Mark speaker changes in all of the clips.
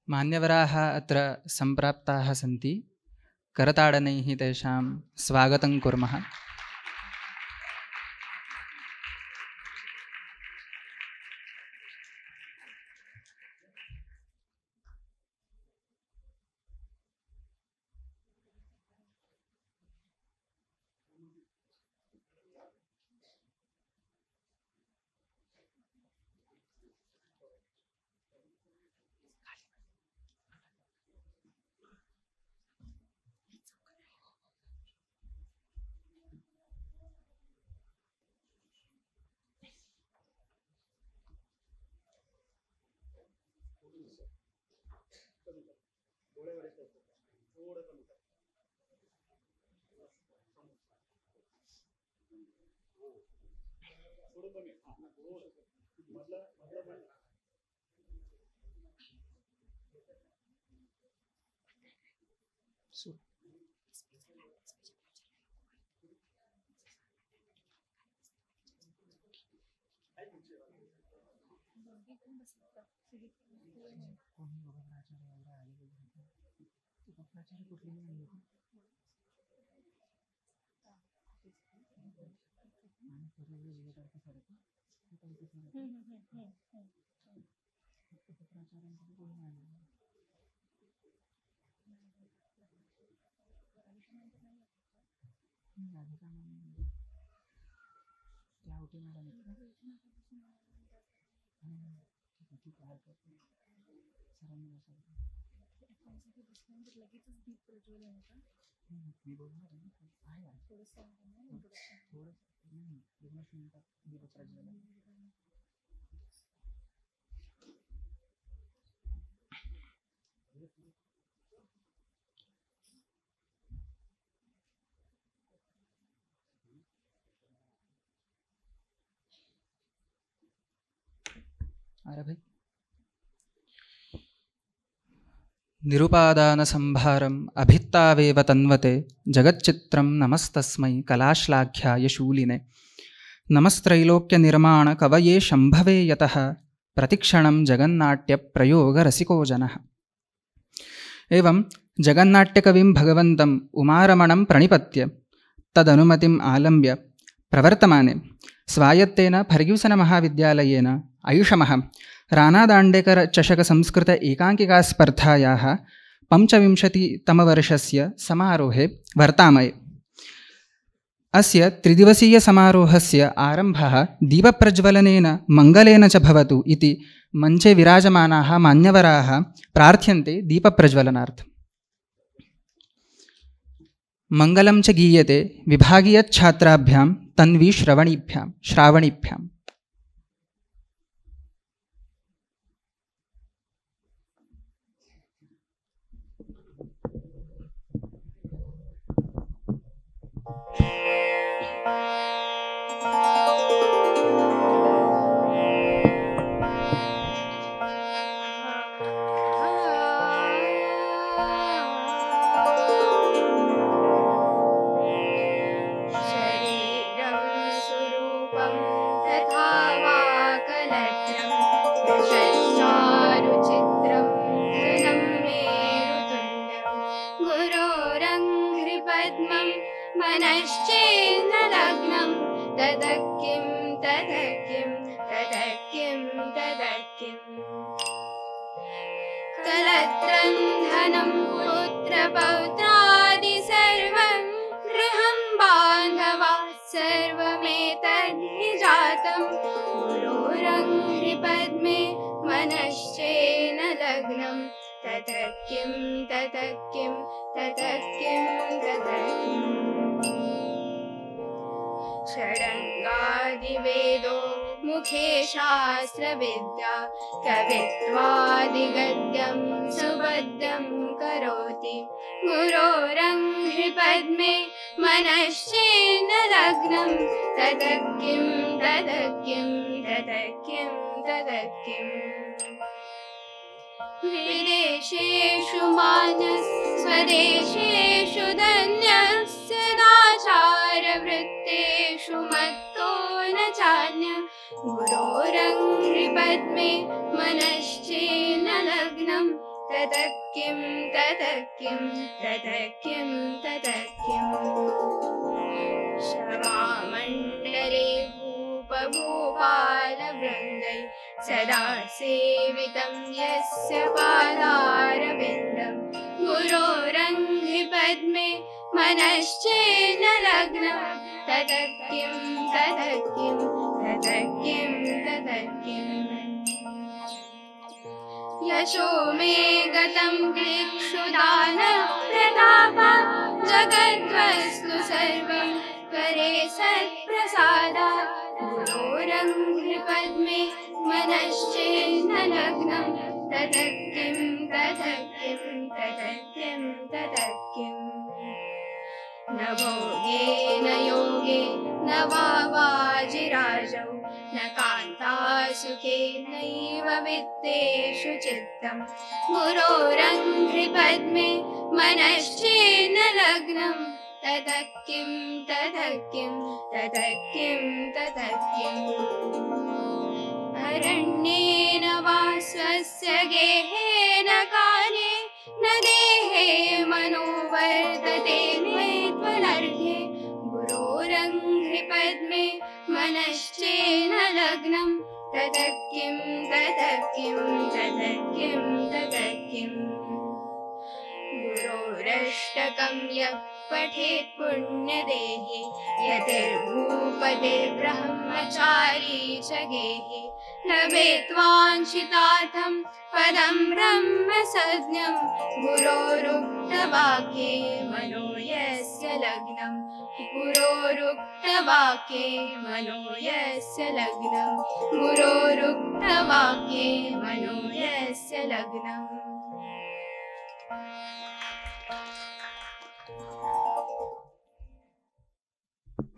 Speaker 1: मान्यवराः अत्र सम्प्राप्ताः सन्ति। करताडनैः तेषां स्वागतं कुर्मः। निरुपादानसंभारम् अभित्तावेव तन्वते जगच्चित्रं नमस्तस्मै कलाश्लाघ्याय शूलिने नमस्त्रैलोक्यनिर्माणकवये शम्भवे यतः प्रतिक्षणं जगन्नाट्यप्रयोगरसिको जनः। एवं जगन्नाट्यकविं भगवन्तम् उमारमणं प्रणिपत्य तदनुमतिम् आलम्ब्य प्रवर्तमाने स्वायत्तेन फर्ग्यूसनमहाविद्यालयेन ऐषमः रानादाण्डेकर चषक संस्कृत एकाङ्किकास्पर्धायाः 25तमवर्षस्य समारोहे वर्तामहे। अस्य त्रिदिवसीयसमारोहस्य आरम्भः दीपप्रज्वलनेन मङ्गलेन च भवतु इति मञ्चे विराजमानाः मान्यवराः प्रार्थ्यन्ते दीपप्रज्वलनार्थम्। मङ्गलं च गीयते विभागीयच्छात्राभ्यां श्रावणीभ्याम्।
Speaker 2: कलत्रं धनं पुत्रपौत्रादि सर्वं गृहं बान्धवा सर्वमेतद्धि जातं गुरोरङ्घ्रिपद्मे मनश्चेन लग्नं ततः किं षडङ्गादिवेदो मुखे शास्त्रविद्या कवित्वादिगद्यं सुबद्धं करोति गुरोरङ्घ्रिपद्मे मनश्चेन लग्नं ततः किं विदेशेषु मानस स्वदेशेषु धन्यस्य दाचारवृत्तेषु मत्तो न चान्य गुरोरङ्घ्रिपद्मे मनश्चेन लग्नं ततः किं ततः किं ततः किं ततः किम् शवामण्डले भूपभूपालवृन्दै सदा सेवितं यस्य पादारविन्दं गुरोरङ्घ्रिपद्मे मनश्चेन्न लग्नं ततः किं ततः किं ततः किं ततः किम् यशो मे गतं कृक्षुदान प्रतापा जगद्वस्तु सर्वं करे सत्प्रसादा गुरोरङ्घ्रिपद्मे मनश्चेन्न लग्नं ततः किं ततः किं ततः किं ततः किम् न भोगे न योगे न वा वाजिराजौ न कान्तासुखे नैव वित्तेषु चित्तं गुरोरङ्घ्रिपद्मे मनश्चेन्न लग्नं ततः किं ततः किं ततः किं ततः किम् अरण्येन वा स्वस्य गेहेन काले न देहे मनो वर्तते त्वनर्घ्ये गुरोरङ्घ्रिपद्मे मनश्चेन्न लग्नं ततः किं ततः किं ततः किं ततः किम् गुरोरष्टकं यः पठेत् पुण्यदेहे यतिर्भूपतिर्ब्रह्मचारी च गेहे लभेत्वाञ्छितार्थं पदं ब्रह्मसज्ञं गुरोरुक्तवाक्ये मनो यस्य लग्नं गुरोरुक्तवाक्ये मनो यस्य लग्नं गुरोरुक्तवाक्ये मनो यस्य लग्नम्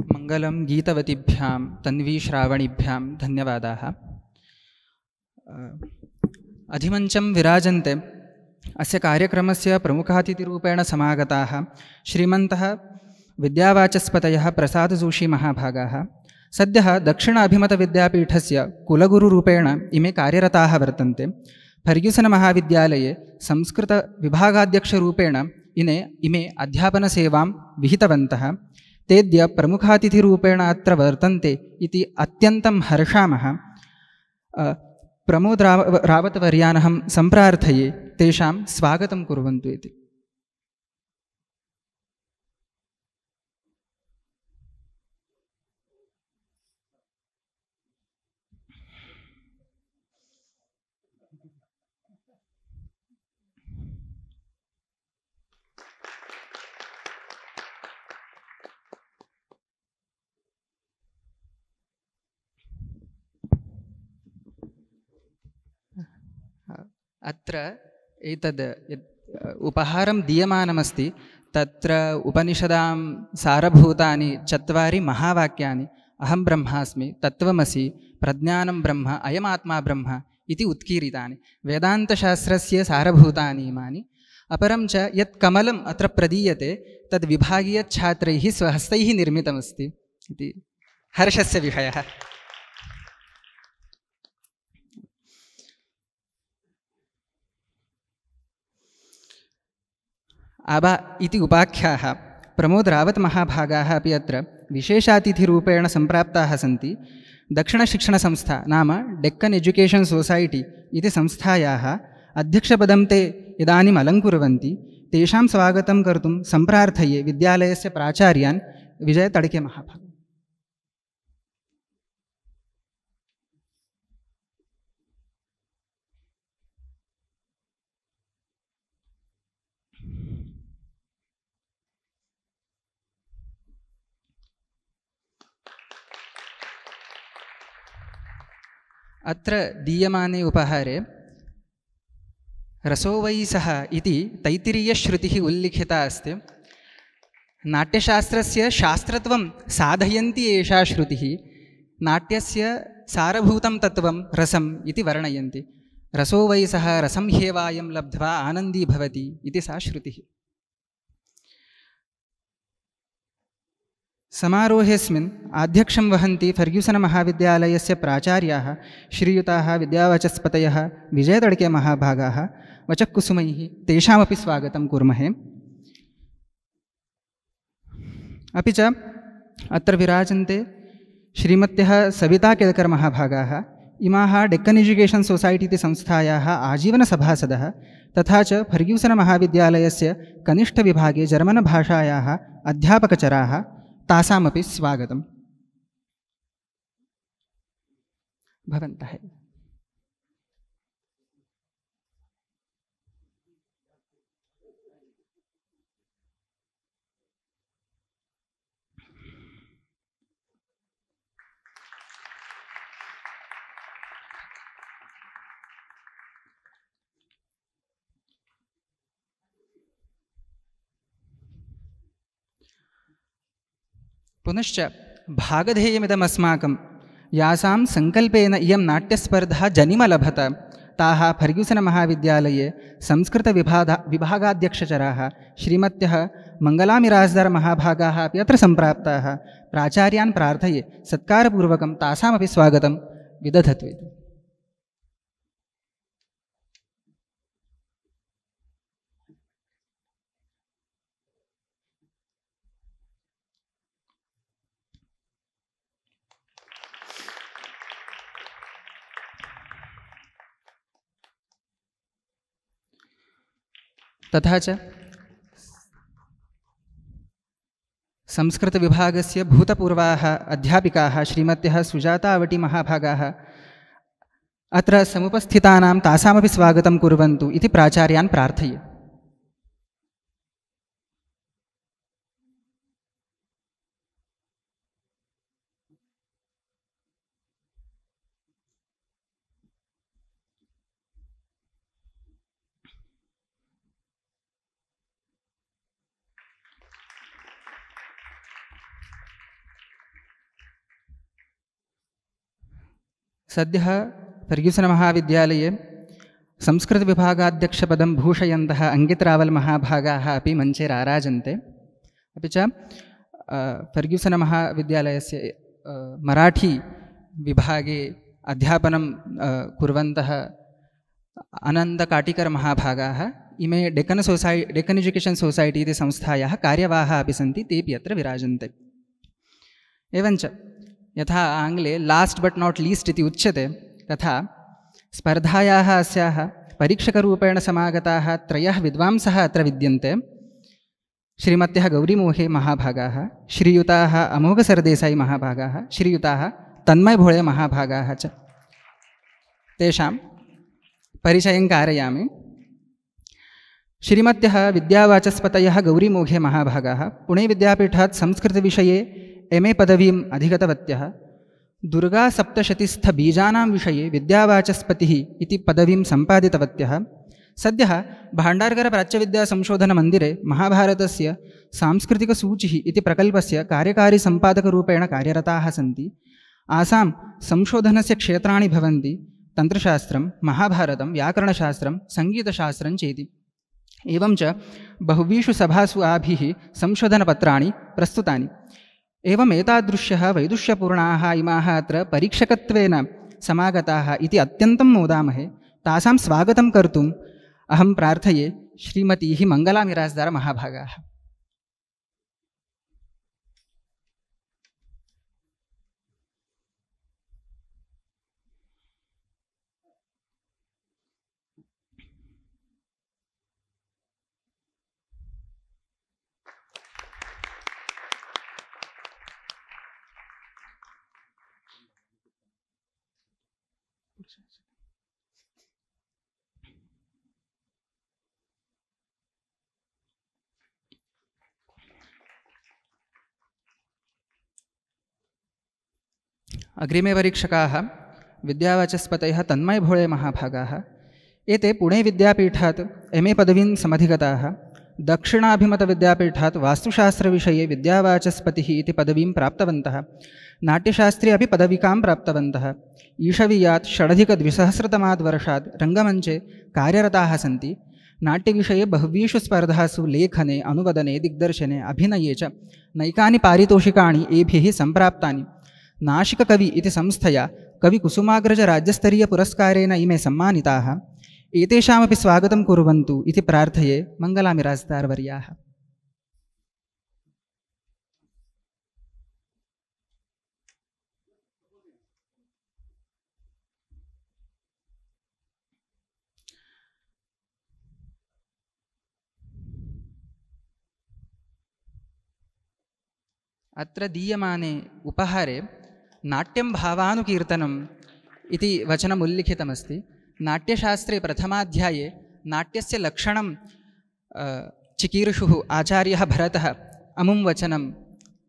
Speaker 1: मङ्गलं गीतवतीभ्यां तन्वीश्रावणीभ्यां धन्यवादाः। अधिमञ्चं विराजन्ते अस्य कार्यक्रमस्य प्रमुखातिथिरूपेण समागताः श्रीमन्तः विद्यावाचस्पतयः प्रसादजोशीमहाभागाः सद्यः दक्षिण अभिमतविद्यापीठस्य कुलगुरुरूपेण इमे कार्यरताः वर्तन्ते। फर्ग्यूसनमहाविद्यालये संस्कृतविभागाध्यक्षरूपेण इमे अध्यापनसेवां विहितवन्तः। तेद्य प्रमुखातिथिरूपेण अत्र वर्तन्ते इति अत्यन्तं हर्षामः। प्रमोद रावतवर्यानहं सम्प्रार्थये तेषां स्वागतं कुर्वन्तु इति। अत्र एतद् उपहारं दीयमानमस्ति तत्र उपनिषदां सारभूतानि 4 महावाक्यानि अहं ब्रह्मास्मि, तत्त्वमसि, प्रज्ञानं ब्रह्म, अयमात्मा ब्रह्म इति उत्कीर्तानि वेदान्तशास्त्रस्य सारभूतानि इमानि। अपरं च यत् कमलम् अत्र प्रदीयते तद् विभागीयछात्रैः स्वहस्तैः निर्मितमस्ति इति हर्षस्य विषयः। आबा इति उपाख्याः प्रमोद रावत महाभागाः अपि अत्र विशेषातिथिरूपेण सम्प्राप्ताः सन्ति। दक्षिणशिक्षणसंस्था नाम डेक्कन् एजुकेशन् सोसैटी इति संस्थायाः अध्यक्षपदं ते इदानीम् अलङ्कुर्वन्ति। तेषां स्वागतं कर्तुं सम्प्रार्थये विद्यालयस्य प्राचार्यान् विजयतडके महाभाग। अत्र दीयमाने उपहारे रसो वै सः इति तैत्तिरीयश्रुतिः उल्लिखिता अस्ति। नाट्यशास्त्रस्य शास्त्रत्वं साधयन्ती एषा श्रुतिः नाट्यस्य सारभूतं तत्त्वं रसम् इति वर्णयन्ति। रसो वै सः रसं ह्येवायं लब्ध्वा आनन्दी भवति इति सा श्रुतिः। समारोहेऽस्मिन् आध्यक्षं वहन्ति फर्ग्यूसन् महाविद्यालयस्य प्राचार्याः श्रीयुताः विद्यावाचस्पतयः विजयतडके महाभागाः वचःकुसुमैः तेषामपि स्वागतं कुर्महे। अपि च अत्र विराजन्ते श्रीमत्यः सविता केळकर महाभागाः, इमाः डेक्कन् एजुकेशन् सोसैटी इति संस्थायाः आजीवनसभासदः तथा च फर्ग्यूसन् महाविद्यालयस्य कनिष्ठविभागे जर्मनभाषायाः अध्यापकचराः, तासामपि स्वागतं भवन्तः। पुनश्च भागधेयमिदमस्माकं यासां सङ्कल्पेन इयं नाट्यस्पर्धा जनिमलभत ताः फर्ग्यूसन् महाविद्यालये संस्कृतविभागाध्यक्षचराः श्रीमत्यः मङ्गलामिराजदार महाभागाः अपि अत्र सम्प्राप्ताः। प्राचार्यान् प्रार्थये सत्कारपूर्वकं तासामपि स्वागतं विदधतु इति। तथा च संस्कृतविभागस्य भूतपूर्वाः अध्यापिकाः श्रीमत्यः सुजातावटी महाभागाः अत्र समुपस्थितानां तासामपि स्वागतं कुर्वन्तु इति प्राचार्यान् प्रार्थये। सद्यः फर्ग्यूसन् महाविद्यालये संस्कृतविभागाध्यक्षपदं भूषयन्तः अङ्गितरावल् महाभागाः अपि मञ्चे राराजन्ते। अपि च फर्ग्यूसन् महाविद्यालयस्य मराठी विभागे अध्यापनं कुर्वन्तः आनन्दकाटिकर महाभागाः इमे डेक्कन् एजुकेशन् सोसैटी इति संस्थायाः कार्यवाहाः अपि सन्ति, तेपि अत्र विराजन्ते। एवञ्च यथा आङ्ग्ले लास्ट् बट् नाट् लीस्ट् इति उच्यते, तथा स्पर्धायाः अस्याः परीक्षकरूपेण समागताः त्रयः विद्वांसः अत्र विद्यन्ते। श्रीमत्यः गौरीमोहे महाभागाः, श्रीयुताः अमोघसरदेसाई महाभागाः, श्रीयुताः तन्मय भोळे महाभागाः च। तेषां परिचयं कारयामि। श्रीमत्यः विद्यावाचस्पतयः गौरीमोघे महाभागाः पुणे विद्यापीठात् संस्कृतविषये MA पदवीम् अधिगतवत्यः। दुर्गासप्तशतीस्थबीजानां विषये विद्यावाचस्पतिः इति पदवीं सम्पादितवत्यः। सद्यः भाण्डारकरप्राच्यविद्यासंशोधनमन्दिरे महाभारतस्य सांस्कृतिकसूचिः इति प्रकल्पस्य कार्यकारिसम्पादकरूपेण कार्यरताः सन्ति। आसां संशोधनस्य क्षेत्राणि भवन्ति तन्त्रशास्त्रं, महाभारतं, व्याकरणशास्त्रं, सङ्गीतशास्त्रं चेति। एवं च बहुवीषु सभासु आभिः संशोधनपत्राणि प्रस्तुतानि। एवम् एतादृश्यः वैदुष्यपूर्णाः इमाः अत्र परीक्षकत्वेन समागताः इति अत्यन्तं मोदामहे। तासां स्वागतं कर्तुम् अहं प्रार्थये श्रीमतीः मङ्गलामिराजदार महाभागाः। अग्रिमे परीक्षकाः विद्यावाचस्पतयः तन्मय भोळे महाभागाः। एते पुणे विद्यापीठात् MA पदवीं समधिगताः। दक्षिणाभिमतविद्यापीठात् वास्तुशास्त्रविषये विद्यावाचस्पतिः इति पदवीं प्राप्तवन्तः। नाट्यशास्त्रे अपि पदविकां प्राप्तवन्तः। ईषवीयात् षडधिकद्विसहस्रतमाद् वर्षात् रङ्गमञ्चे कार्यरताः सन्ति। नाट्यविषये बह्वीषु स्पर्धासु लेखने अनुवदने दिग्दर्शने अभिनये च नैकानि पारितोषिकाणि एभिः सम्प्राप्तानि। नाशिककवि इति संस्थया कविकुसुमाग्रजराज्यस्तरीयपुरस्कारेण इमे सम्मानिताः। एतेषामपि स्वागतं कुर्वन्तु इति प्रार्थये। मङ्गलामि राजदारवर्याः। अत्र दीयमाने उपहारे नाट्यं भावानुकीर्तनम् इति वचनम् उल्लिखितमस्ति। नाट्यशास्त्रे प्रथमाध्याये नाट्यस्य लक्षणं चिकीर्षुः आचार्यः भरतः अमुं वचनम्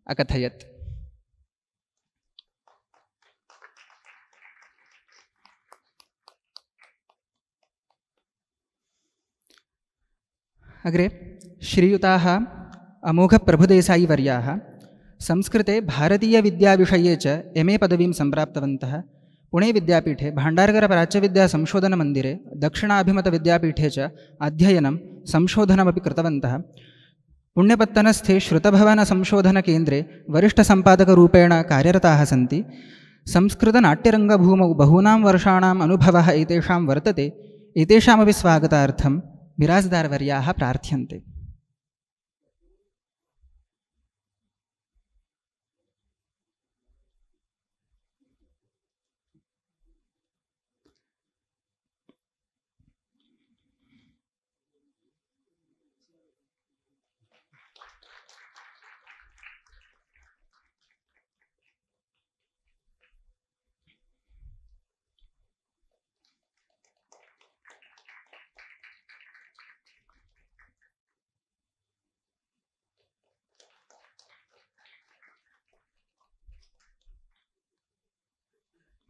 Speaker 1: अकथयत्। अग्रे श्रीयुताः अमोघप्रभुदेसाईवर्याः संस्कृते भारतीयविद्याविषये च MA पदवीं सम्प्राप्तवन्तः। पुणे विद्यापीठे भाण्डारकरप्राच्यविद्यासंशोधनमन्दिरे दक्षिणाभिमतविद्यापीठे च अध्ययनं संशोधनमपि कृतवन्तः। पुण्यपत्तनस्थे श्रुतभवनसंशोधनकेन्द्रे वरिष्ठसम्पादकरूपेण कार्यरताः सन्ति। संस्कृतनाट्यरङ्गभूमौ बहूनां वर्षाणाम् अनुभवः एतेषां वर्तते। एतेषामपि स्वागतार्थं बिराजदारवर्याः प्रार्थ्यन्ते।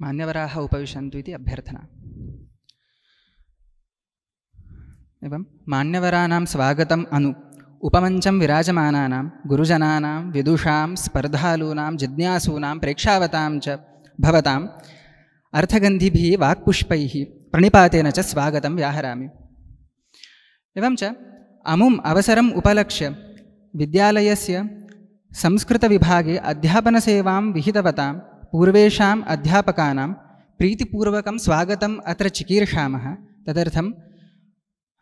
Speaker 1: मान्यवराः उपविशन्तु इति अभ्यर्थना। एवं मान्यवराणां स्वागतम् अनु उपमञ्चं विराजमानानां गुरुजनानां विदुषां स्पर्धालूनां जिज्ञासूनां प्रेक्षावतां च भवताम् अर्थगन्धिभिः वाक्पुष्पैः प्रणिपातेन च स्वागतं व्याहरामि। एवं च अमुम् अवसरम् उपलक्ष्य विद्यालयस्य संस्कृतविभागे अध्यापनसेवां विहितवतां पूर्वेषाम् अध्यापकानां प्रीतिपूर्वकं स्वागतम् अत्र चिकीर्षामः। तदर्थम्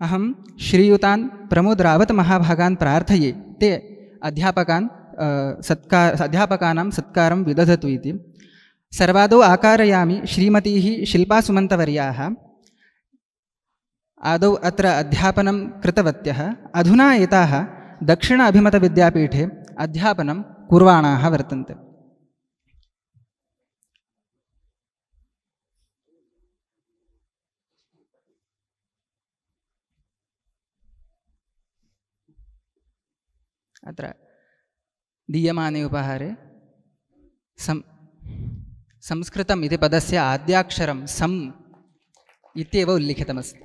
Speaker 1: अहं श्रीयुतान् प्रमोद रावत महाभागान् प्रार्थये ते अध्यापकानां सत्कारं विदधतु इति। सर्वादौ आकारयामि श्रीमतीः शिल्पा सुमन्तवर्याः। आदौ अत्र अध्यापनं कृतवत्यः, अधुना एताः दक्षिण अभिमतविद्यापीठे अध्यापनं कुर्वाणाः वर्तन्ते। अत्र दीयमाने उपहारे संस्कृतम् इति पदस्य आद्याक्षरं सम् इत्येव उल्लिखितमस्ति।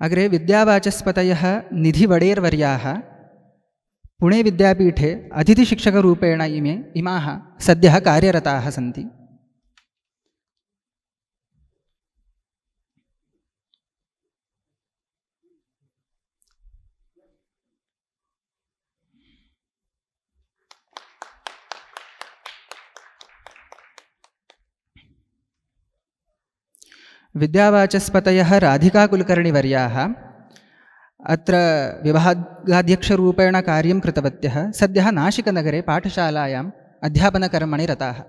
Speaker 1: अग्रे विद्यावाचस्पतयः निधिवडेर्वर्याः पुणे विद्यापीठे अतिथिशिक्षकरूपेण इमाः सद्यः कार्यरताः सन्ति। विद्यावाचस्पतयः राधिकाकुलकर्णिवर्याः अत्र विभागाध्यक्षरूपेण कार्यं कृतवत्यः। सद्यः नाशिकनगरे पाठशालायाम् अध्यापनकर्मणि रताः।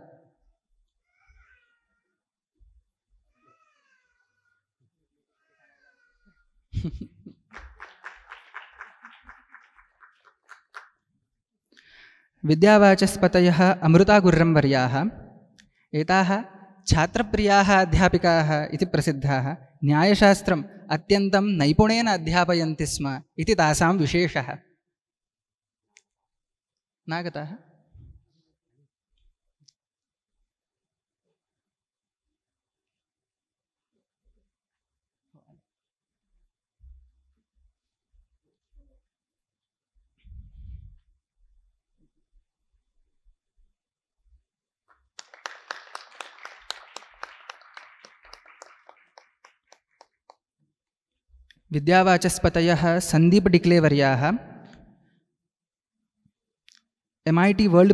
Speaker 1: विद्यावाचस्पतयः अमृतागुर्रंवर्याः एताः छात्रप्रियाः अध्यापिकाः इति प्रसिद्धाः। न्यायशास्त्रम् अत्यन्तं नैपुण्येन अध्यापयन्ति स्म इति तासां विशेषः। नागताः? विद्यावाचस्पतयः सन्दीप डिक्लेवर्याः MIT वर्ल्ड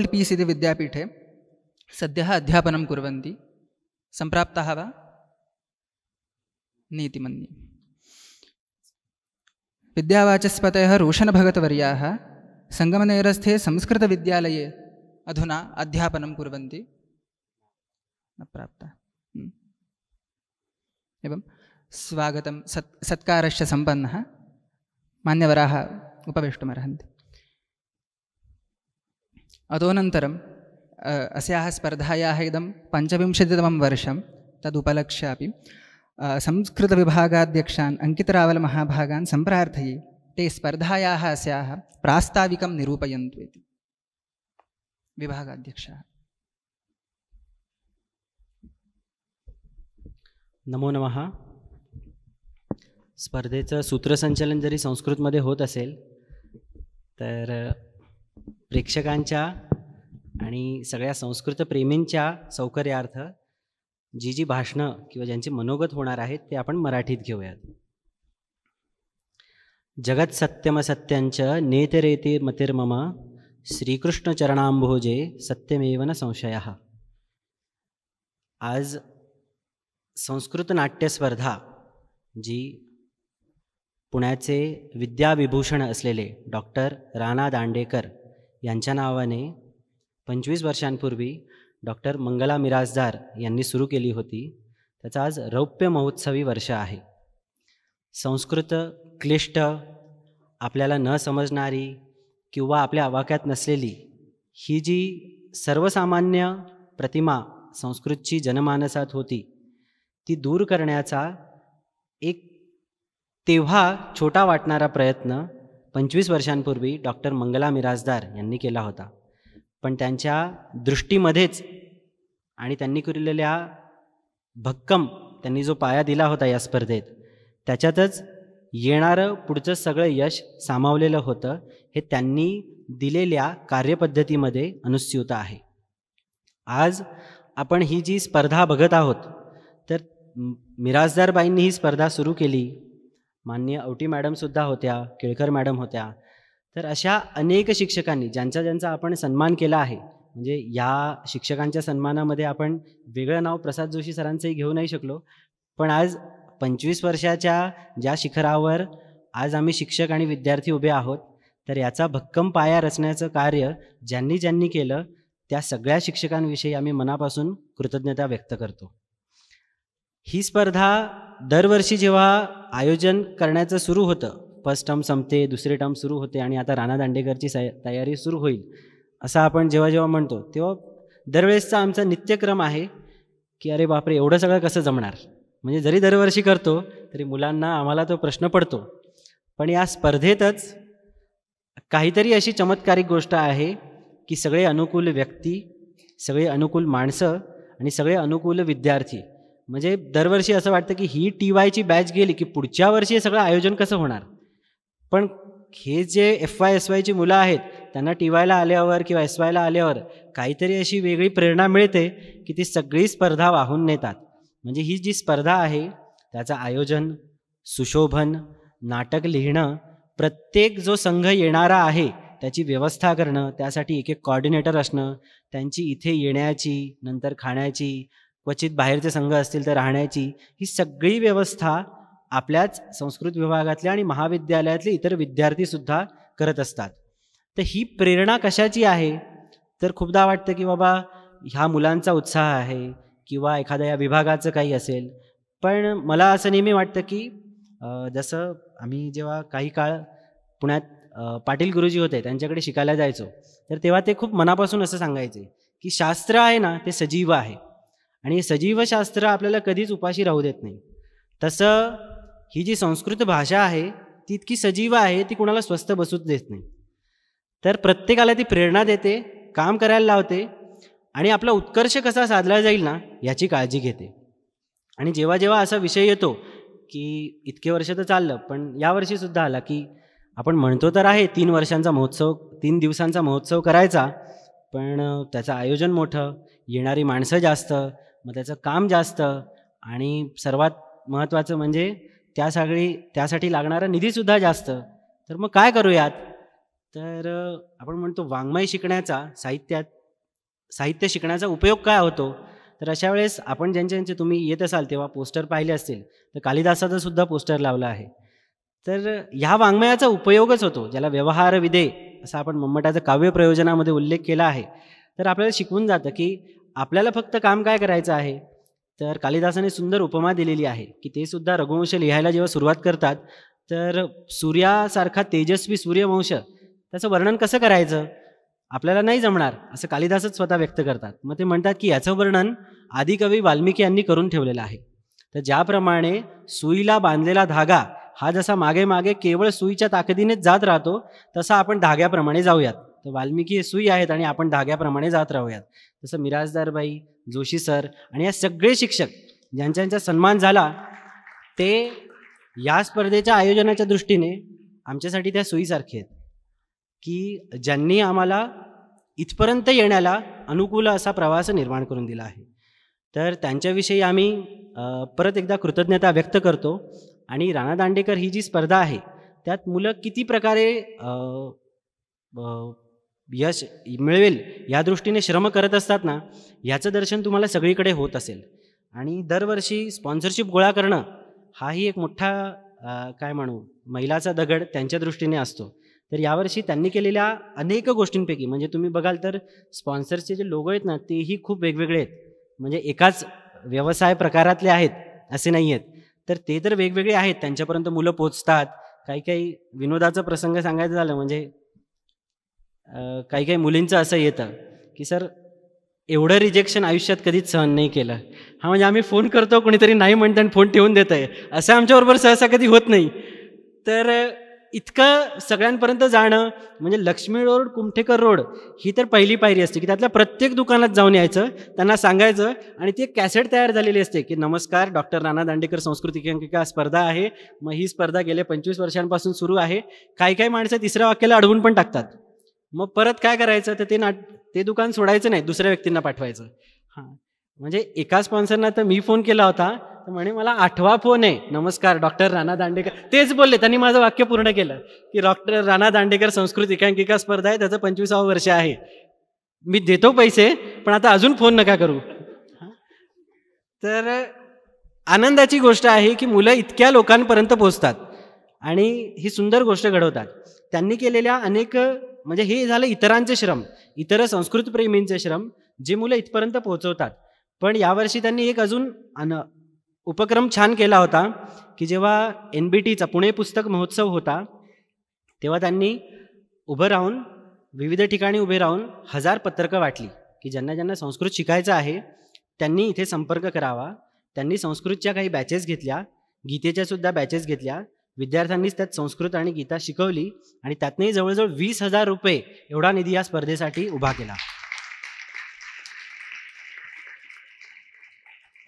Speaker 1: पीस् इति विद्यापीठे सद्यः अध्यापनं कुर्वन्ति। सम्प्राप्ताः वा नीति मन्ये। विद्यावाचस्पतयः रोशनभगतवर्याः सङ्गमनेरस्थे संस्कृतविद्यालये अधुना अध्यापनं कुर्वन्ति। न प्राप्ता। एवं स्वागतं सत्कारश्च सम्पन्नः मान्यवराः उपवेष्टुमर्हन्ति। अतोऽनन्तरम् अस्याः स्पर्धायाः इदं 25तमं वर्षं। तदुपलक्ष्यापि संस्कृतविभागाध्यक्षान् अंकितरावलमहाभागान् सम्प्रार्थये ते स्पर्धायाः अस्याः प्रास्ताविकं निरूपयन्तु इति। विभागाध्यक्षः।
Speaker 3: नमो नमः। स्पर्धेचं सूत्रसंचलन जरी संस्कृतमध्ये होत असेल तर प्रेक्षकांच्या आणि सगळ्या संस्कृतप्रेमींच्या सौकर्यार्थ जी भाषणं किंवा ज्यांचे मनोगत होणार आहेत ते आपण मराठीत घेऊयात। जगत सत्यमसत्यंच नेतिरेतिर्मतिर्मम श्रीकृष्णचरणाम्भोजे सत्यमेव न संशयः। आज संस्कृत नाट्य स्पर्धा जी पुण्याचे विद्याविभूषण असलेले डॉक्टर राणा दांडेकर यांच्या नावाने 25 वर्षांपूर्वी डॉक्टर मंगला मिरासदार यांनी सुरू केली होती। त्याचा आज रौप्य महोत्सवी वर्ष आहे। संस्कृत क्लिष्ट, आपल्याला न समजणारी किंवा आपल्या आवाक्यात नसलेली ही जी सर्वसामान्य प्रतिमा संस्कृतची जनमानसात होती ती दूर करण्याचा एक तेव्हा छोटा वाटणारा प्रयत्न 25 वर्षांपूर्वी डॉक्टर मंगला मिरासदार यांनी केला होता। पण त्यांच्या दृष्टीमध्येच आणि त्यांनी केलेल्या भक्कम त्यांनी जो पाया दिला होता या स्पर्धेत त्याच्यातच येणारं पुढचं सगळं यश सामावलेलं होतं। हे त्यांनी दिलेल्या कार्यपद्धतीमध्ये अनुस्यूत आहे। आज आपण ही जी स्पर्धा बघत आहोत तर मिरासदारबाईंनी ही स्पर्धा सुरू केली। माननीय औटी मॅडमसुद्धा होत्या, केळकर मॅडम होत्या। तर अशा अनेक शिक्षकांनी ज्यांचा आपण सन्मान केला आहे, म्हणजे या शिक्षकांच्या सन्मानामध्ये आपण वेगळं नाव प्रसाद जोशी सरांचंही घेऊ नाही शकलो, पण आज 25 वर्षाच्या ज्या शिखरावर आज आम्ही शिक्षक आणि विद्यार्थी उभे आहोत तर याचा भक्कम पाया रचण्याचं कार्य ज्यांनी केलं त्या सगळ्या शिक्षकांविषयी आम्ही मनापासून कृतज्ञता व्यक्त करतो। ही स्पर्धा दरवर्षी जेव्हा आयोजन करण्याचं सुरू होतं, फर्स्ट टर्म संपते, दुसरी टर्म सुरू होते आणि आता राणा दांडेकरची तयारी सुरू होईल असं आपण जेव्हा म्हणतो तेव्हा दरवेळेसचा आमचा नित्यक्रम आहे की अरे बापरे एवढं सगळं कसं जमणार। म्हणजे जरी दरवर्षी करतो तरी मुलांना आम्हाला तो प्रश्न पडतो। पण या स्पर्धेतच काहीतरी अशी चमत्कारिक गोष्ट आहे की सगळे अनुकूल व्यक्ती, सगळे अनुकूल माणसं आणि सगळे अनुकूल विद्यार्थी। म्हणजे दरवर्षी असं वाटतं की ही TYची बॅच गेली की पुढच्या वर्षी हे सगळं आयोजन कसं होणार। पण हे जे FY SYची मुलं आहेत त्यांना TYला आल्यावर किंवा SYला आल्यावर काहीतरी अशी वेगळी प्रेरणा मिळते की ती सगळी स्पर्धा वाहून नेतात। म्हणजे ही जी स्पर्धा आहे त्याचं आयोजन, सुशोभन, नाटक लिहिणं, प्रत्येक जो संघ येणारा आहे त्याची व्यवस्था करणं, त्यासाठी एक कोऑर्डिनेटर असणं, त्यांची इथे येण्याची, नंतर खाण्याची, क्वचित बाहेरचे संघ असतील तर राहण्याची, ही सगळी व्यवस्था आपल्याच संस्कृत विभागातल्या आणि महाविद्यालयातले इतर विद्यार्थीसुद्धा करत असतात। तर ही प्रेरणा कशाची आहे तर खूपदा वाटतं की बाबा ह्या मुलांचा उत्साह आहे किंवा एखाद्या या विभागाचं काही असेल। पण मला असं नेहमी वाटतं की जसं आम्ही जेव्हा काही काळ पुण्यात पाटील गुरुजी होते त्यांच्याकडे शिकायला जायचो तर तेव्हा ते खूप मनापासून असं सांगायचे की शास्त्र आहे ना ते सजीव आहे आणि सजीव शास्त्र आपल्याला कधीच उपाशी राहू देत नाही। तसं ही जी संस्कृत भाषा आहे ती इतकी सजीव आहे, ती कुणाला स्वस्थ बसूच देत नाही। तर प्रत्येकाला ती प्रेरणा देते, काम करायला लावते आणि आपला उत्कर्ष कसा साधला जाईल ना याची काळजी घेते। आणि जेव्हा जेव्हा असा विषय येतो की इतके वर्ष तर चाललं पण यावर्षीसुद्धा आला की आपण म्हणतो तर आहे 3 वर्षांचा महोत्सव, 3 दिवसांचा महोत्सव करायचा, पण त्याचं आयोजन मोठं, येणारी माणसं जास्त, मग त्याचं काम जास्त आणि सर्वात महत्त्वाचं म्हणजे त्यासाठी लागणारा निधीसुद्धा जास्त. तर मग काय करूयात? तर आपण म्हणतो वाङ्मय शिकण्याचा, साहित्य शिकण्याचा उपयोग काय होतो? तर अशा वेळेस आपण ज्यांचे तुम्ही येत असाल तेव्हा पोस्टर पाहिले असतील, तर कालिदासाचं सुद्धा पोस्टर लावलं आहे. तर ह्या वाङ्मयाचा उपयोगच होतो, ज्याला व्यवहार विदे असा आपण मम्मटाचं काव्य प्रयोजनामध्ये उल्लेख केला आहे. तर आपल्याला शिकवून जातं की आपल्याला फक्त काम काय करायचं आहे. तर कालिदासाने सुंदर उपमा दिलेली आहे की ते सुद्धा रघुवंश लिहायला जेव्हा सुरुवात करतात, तर सूर्यासारखा तेजस्वी सूर्यवंश त्याचं वर्णन कसं करायचं आपल्याला नाही जमणार, असं कालिदासच स्वतः व्यक्त करतात. मग ते म्हणतात की याचं वर्णन आदिकवी वाल्मिकी यांनी करून ठेवलेलं आहे. तर ज्याप्रमाणे सुईला बांधलेला धागा हा जसा मागे मागे केवळ सुईच्या ताकदीनेच जात राहतो, तसा आपण धाग्याप्रमाणे जाऊयात. तर वाल्मिकी हे सुई आहेत आणि आपण धाग्याप्रमाणे जात राहूयात. तसं मिरासदारबाई, जोशी सर आणि या सगळे शिक्षक ज्यांचा सन्मान झाला, ते या स्पर्धेच्या आयोजनाच्या दृष्टीने आमच्यासाठी त्या सुईसारखे आहेत की ज्यांनी आम्हाला इथपर्यंत येण्याला अनुकूल असा प्रवास निर्माण करून दिला आहे. तर त्यांच्याविषयी आम्ही परत एकदा कृतज्ञता व्यक्त करतो. आणि राणा दांडेकर ही जी स्पर्धा आहे त्यात मुलं किती प्रकारे यश मिळवेल या दृष्टीने श्रम करत असतात ना, याचं दर्शन तुम्हाला सगळीकडे होत असेल. आणि दरवर्षी स्पॉन्सरशिप गोळा करणं हाही एक मोठा काय म्हणू मैलाचा दगड त्यांच्या दृष्टीने असतो. तर यावर्षी त्यांनी केलेल्या अनेक गोष्टींपैकी म्हणजे तुम्ही बघाल तर स्पॉन्सरचे जे लोगो आहेत ना, तेही खूप वेगवेगळे आहेत. म्हणजे एकाच व्यवसाय प्रकारातले आहेत असे नाही आहेत. तर ते तर वेगवेगळे आहेत, त्यांच्यापर्यंत मुलं पोचतात. काही विनोदाचा प्रसंग सांगायचं झालं म्हणजे काही मुलींचं असं येतं की सर एवढं रिजेक्शन आयुष्यात कधीच सहन नाही केलं. हा म्हणजे आम्ही फोन करतो, कोणीतरी नाही म्हणतं आणि फोन ठेवून देत आहे, असं आमच्याबरोबर सहसा कधी होत नाही. तर इतकं सगळ्यांपर्यंत जाणं म्हणजे लक्ष्मी रोड, कुमठेकर रोड ही तर पहिली पायरी असते की त्यातल्या प्रत्येक दुकानात जाऊन यायचं, त्यांना सांगायचं आणि ती एक कॅसेट तयार झालेली असते की नमस्कार, डॉक्टर राणा दांडेकर संस्कृत एकांकिका स्पर्धा आहे. मग ही स्पर्धा गेल्या 25 वर्षांपासून सुरू आहे. काही माणसं तिसऱ्या वाक्याला अडवून पण टाकतात. मग परत काय करायचं, तर ते दुकान सोडायचं नाही, दुसऱ्या व्यक्तींना पाठवायचं. हां, म्हणजे एका स्पॉन्सरना तर मी फोन केला होता, तर म्हणे मला 8वा फोन आहे, नमस्कार डॉक्टर राणा दांडेकर. तेच बोलले, त्यांनी माझं वाक्य पूर्ण केलं की डॉक्टर राणा दांडेकर संस्कृत एकांकिका स्पर्धा आहे, त्याचं 25वं वर्ष आहे. मी देतो पैसे, पण आता अजून फोन नका करू. तर आनंदाची गोष्ट आहे की मुलं इतक्या लोकांपर्यंत पोहोचतात आणि ही सुंदर गोष्ट घडवतात. त्यांनी केलेल्या अनेक म्हणजे हे झालं इतरांचे श्रम, इतर संस्कृतप्रेमींचे श्रम, जे मुलं इथपर्यंत पोहोचवतात. पण यावर्षी त्यांनी एक अजून उपक्रम छान केला होता की जेव्हा NBTचा पुणे पुस्तक महोत्सव होता, तेव्हा त्यांनी विविध ठिकाणी उभे राहून 1000 पत्रकं वाटली की ज्यांना संस्कृत शिकायचं आहे त्यांनी इथे संपर्क करावा. त्यांनी संस्कृतच्या काही बॅचेस घेतल्या, गीतेच्या सुद्धा बॅचेस घेतल्या. विद्यार्थ्यांनीच त्यात संस्कृत आणि गीता शिकवली आणि त्यातनंही जवळजवळ 20,000 रुपये एवढा निधी या स्पर्धेसाठी उभा केला.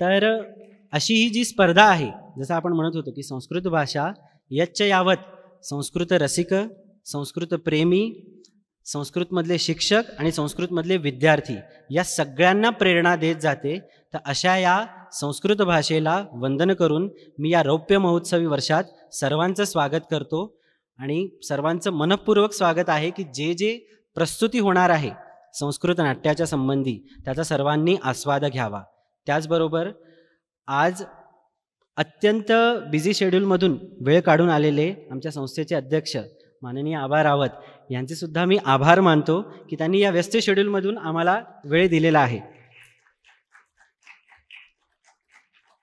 Speaker 3: तर अशी ही जी स्पर्धा आहे, जसं आपण म्हणत होतो की संस्कृत भाषा यच्च यावत संस्कृत रसिक, संस्कृत प्रेमी, संस्कृतमधले शिक्षक आणि संस्कृतमधले विद्यार्थी या सगळ्यांना प्रेरणा देत जाते. तर अशा या संस्कृत भाषेला वंदन करून मी या रौप्य महोत्सवी वर्षात सर्वांचं स्वागत करतो आणि सर्वांचं मनःपूर्वक स्वागत आहे की जे प्रस्तुती होणार आहे संस्कृत नाट्याच्या संबंधी त्याचा सर्वांनी आस्वाद घ्यावा. त्याचबरोबर आज अत्यंत बिझी शेड्यूलमधून वेळ काढून आलेले आमच्या संस्थेचे अध्यक्ष माननीय आबा रावत यांचे सुद्धा मी आभार मानतो की त्यांनी या व्यस्त शेड्यूलमधून आम्हाला वेळ दिलेला आहे.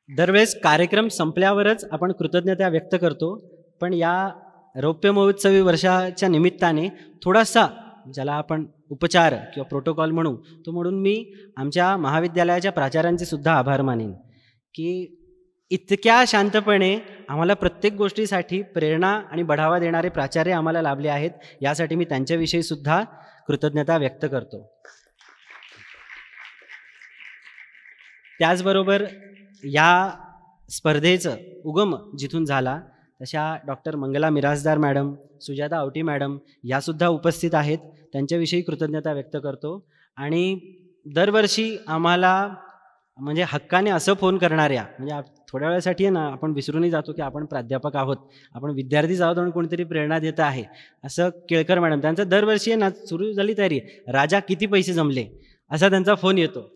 Speaker 3: दरवेळेस कार्यक्रम संपल्यावरच आपण कृतज्ञता व्यक्त करतो, पण या रौप्य महोत्सवी वर्षाच्या निमित्ताने थोडासा ज्याला आपण उपचार किंवा प्रोटोकॉल म्हणू, तो म्हणून मी आमच्या महाविद्यालयाच्या प्राचार्यांचे सुद्धा आभार मानेन की इतक्या शांतपणे आम्हाला प्रत्येक गोष्टीसाठी प्रेरणा आणि बढावा देणारे प्राचार्य आम्हाला लाभले आहेत. यासाठी मी त्यांच्याविषयी सुद्धा कृतज्ञता व्यक्त करतो. त्याचबरोबर या स्पर्धेचं उगम जिथून झाला तशा doctor Mangala Mirasdar madam, Sujata Awati madam यासुद्धा उपस्थित आहेत. त्यांच्याविषयी कृतज्ञता व्यक्त करतो. आणि दरवर्षी आम्हाला म्हणजे हक्काने असं फोन करणाऱ्या, म्हणजे थोड्या वेळासाठी आहे ना आपण विसरूनही जातो की आपण प्राध्यापक आहोत, आपण विद्यार्थीच आहोत आणि कोणीतरी प्रेरणा देत आहे. असं केळकर मॅडम, त्यांचं दरवर्षी आहे ना सुरू झाली तयारी, राजा किती पैसे जमले असा त्यांचा फोन येतो.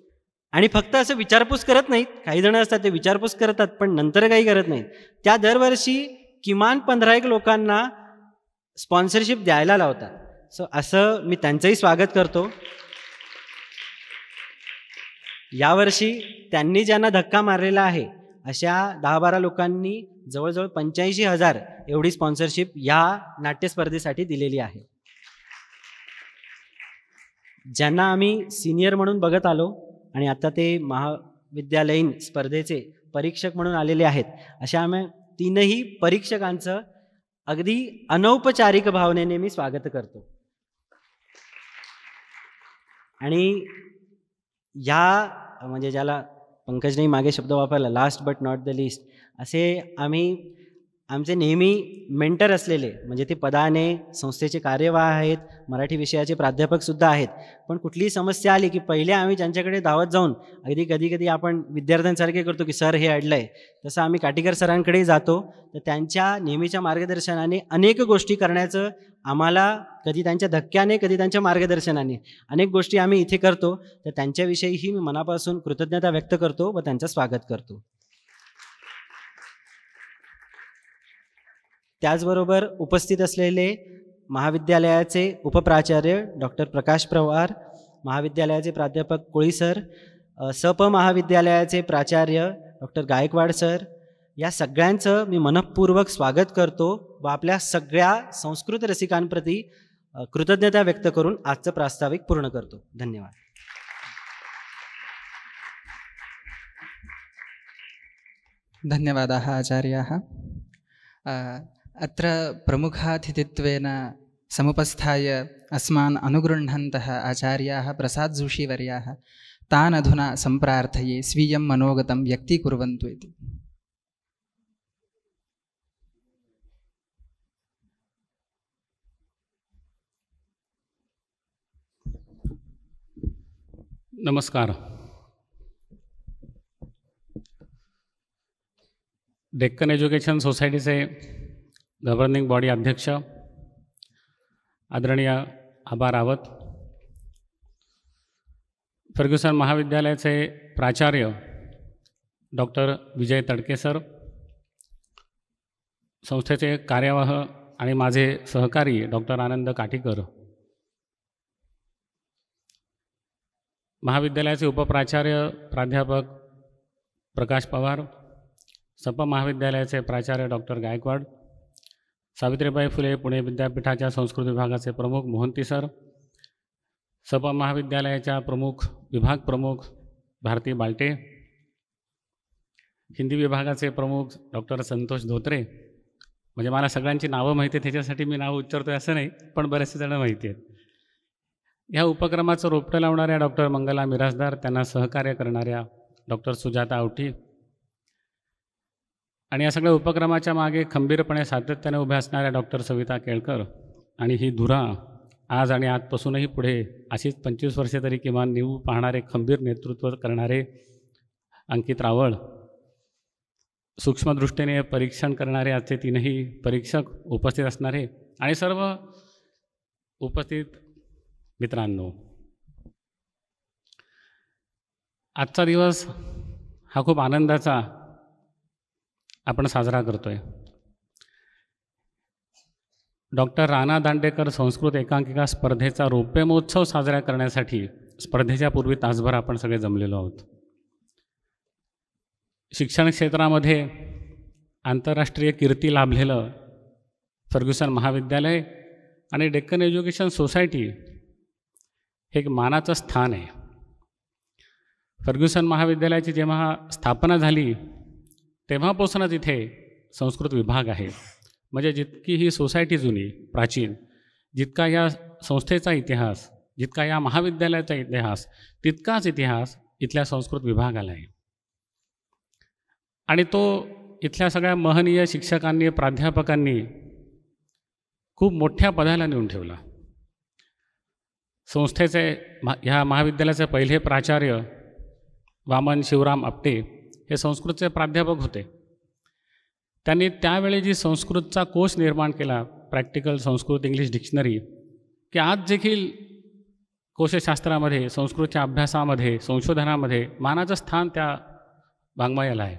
Speaker 3: आणि फक्त असं विचारपूस करत नाहीत, काही जण असतात ते विचारपूस करतात पण नंतर काही करत नाहीत. त्या दरवर्षी किमान 15 लोकांना स्पॉन्सरशिप द्यायला लावतात. सो असं मी त्यांचंही स्वागत करतो. यावर्षी त्यांनी ज्यांना धक्का मारलेला आहे अशा 10-12 लोकांनी जवळजवळ 85,000 एवढी स्पॉन्सरशिप या नाट्यस्पर्धेसाठी दिलेली आहे. ज्यांना आम्ही सिनियर म्हणून बघत आलो आणि आता ते महाविद्यालयीन स्पर्धेचे परीक्षक म्हणून आलेले आहेत, अशा आम्ही 3ही परीक्षकांचं अगदी अनौपचारिक भावनेने मी स्वागत करतो. आणि या म्हणजे ज्याला पंकजने मागे शब्द वापरला last but not the list, असे आम्ही आमचे नेहमी मेंटर असलेले, म्हणजे ते पदाने संस्थेचे कार्यवाह आहेत, मराठी विषयाचे प्राध्यापकसुद्धा आहेत, पण कुठलीही समस्या आली की पहिले आम्ही ज्यांच्याकडे धावत जाऊन, अगदी कधी आपण विद्यार्थ्यांसारखे करतो की सर हे अडलं आहे, तसं आम्ही काटीकर सरांकडे जातो. तर त्यांच्या नेहमीच्या मार्गदर्शनाने अनेक गोष्टी करण्याचं आम्हाला, कधी त्यांच्या धक्क्याने कधी त्यांच्या मार्गदर्शनाने अनेक गोष्टी आम्ही इथे करतो. तर त्यांच्याविषयीही मी मनापासून कृतज्ञता व्यक्त करतो व त्यांचं स्वागत करतो. त्याचबरोबर उपस्थित असलेले महाविद्यालयाचे उपप्राचार्य डॉक्टर प्रकाश पवार, महाविद्यालयाचे प्राध्यापक कोळी सर, सप महाविद्यालयाचे प्राचार्य डॉक्टर गायकवाड सर, या सगळ्यांचं मी मनःपूर्वक स्वागत करतो व आपल्या सगळ्या संस्कृत रसिकांप्रती कृतज्ञता व्यक्त करून आजचं प्रास्ताविक पूर्ण करतो. धन्यवाद.
Speaker 1: धन्यवादाः आचार्याः. अत्र प्रमुखातिथित्वेन समुपस्थाय अस्मान् अनुगृह्णन्तः आचार्याः प्रसाद जोशीवर्याः तान् अधुना सम्प्रार्थये स्वीयं मनोगतं व्यक्तीकुर्वन्तु इति.
Speaker 4: नमस्कार. डेक्कन एज्युकेशन सोसायटीचे गव्हर्निंग बॉडी अध्यक्ष आदरणीय आबा रावत, फर्ग्युसन महाविद्यालयाचे प्राचार्य डॉक्टर विजय तडके सर, संस्थेचे कार्यवाह आणि माझे सहकारी डॉक्टर आनंद काटीकर, महाविद्यालयाचे उपप्राचार्य प्राध्यापक प्रकाश पवार, सप महाविद्यालयाचे प्राचार्य डॉक्टर गायकवाड, सावित्रीबाई फुले पुणे विद्यापीठाच्या संस्कृत विभागाचे प्रमुख मोहंती सर, सप महाविद्यालयाच्या विभाग प्रमुख भारती बाल्टे, हिंदी विभागाचे प्रमुख डॉक्टर संतोष धोत्रे. म्हणजे मला सगळ्यांची नावं माहिती आहेत, त्याच्यासाठी मी नाव उच्चारतो असं नाही, पण बरेचसे जण माहिती आहेत. ह्या उपक्रमाचं रोपटं लावणाऱ्या डॉक्टर मंगला मिरासदार, त्यांना सहकार्य करणाऱ्या डॉक्टर सुजाता आवटी आणि या सगळ्या उपक्रमाच्या मागे खंबीरपणे सातत्याने उभ्या असणाऱ्या डॉक्टर सविता केळकर आणि ही धुरा आज आणि आजपासूनही पुढे अशीच 25 वर्षे तरी किमान निवू पाहणारे खंबीर नेतृत्व करणारे अंकित रावळ, सूक्ष्मदृष्टीने परीक्षण करणारे आजचे 3ही परीक्षक उपस्थित असणारे आणि सर्व उपस्थित मित्रांनो, आजचा दिवस हा खूप आनंदाचा आपण साजरा करतो आहे. डॉक्टर राणा दांडेकर संस्कृत एकांकिका स्पर्धेचा रौप्य महोत्सव साजरा करण्यासाठी स्पर्धेच्या पूर्वी तासभर आपण सगळे जमलेलो आहोत. शिक्षण क्षेत्रामध्ये आंतरराष्ट्रीय कीर्ती लाभलेलं फर्ग्युसन महाविद्यालय आणि डेक्कन एज्युकेशन सोसायटी हे एक मानाचं स्थान आहे. फर्ग्युसन महाविद्यालयाची जेव्हा स्थापना झाली तेव्हापासूनच इथे संस्कृत विभाग आहे. म्हणजे जितकी ही सोसायटी जुनी प्राचीन, जितका या संस्थेचा इतिहास, जितका या महाविद्यालयाचा इतिहास, तितकाच इतिहास इथल्या संस्कृत विभागाला आहे. आणि तो इथल्या सगळ्या महनीय शिक्षकांनी, प्राध्यापकांनी खूप मोठ्या पदाला नेऊन ठेवला. संस्थेचे ह्या महाविद्यालयाचे पहिले प्राचार्य वामन शिवराम आपटे हे संस्कृतचे प्राध्यापक होते. त्यांनी त्यावेळी जी संस्कृतचा कोश निर्माण केला, प्रॅक्टिकल संस्कृत इंग्लिश डिक्शनरी, की आज देखील कोशशास्त्रामध्ये, संस्कृतच्या अभ्यासामध्ये, संशोधनामध्ये मानाचं स्थान त्या वाङ्मयाला आहे.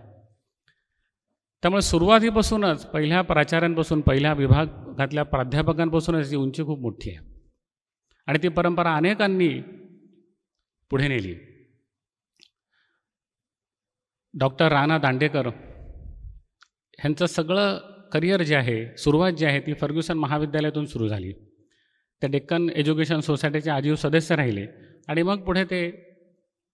Speaker 4: त्यामुळे सुरुवातीपासूनच पहिल्या प्राचार्यांपासून, पहिल्या विभागातल्या प्राध्यापकांपासूनच ही उंची खूप मोठी आहे आणि ती परंपरा अनेकांनी पुढे नेली. डॉक्टर राणा दांडेकर ह्यांचं सगळं करिअर जे आहे, सुरुवात जी आहे ती फर्ग्युसन महाविद्यालयातून सुरू झाली. ते डेक्कन एज्युकेशन सोसायटीचे आजीव सदस्य राहिले आणि मग पुढे ते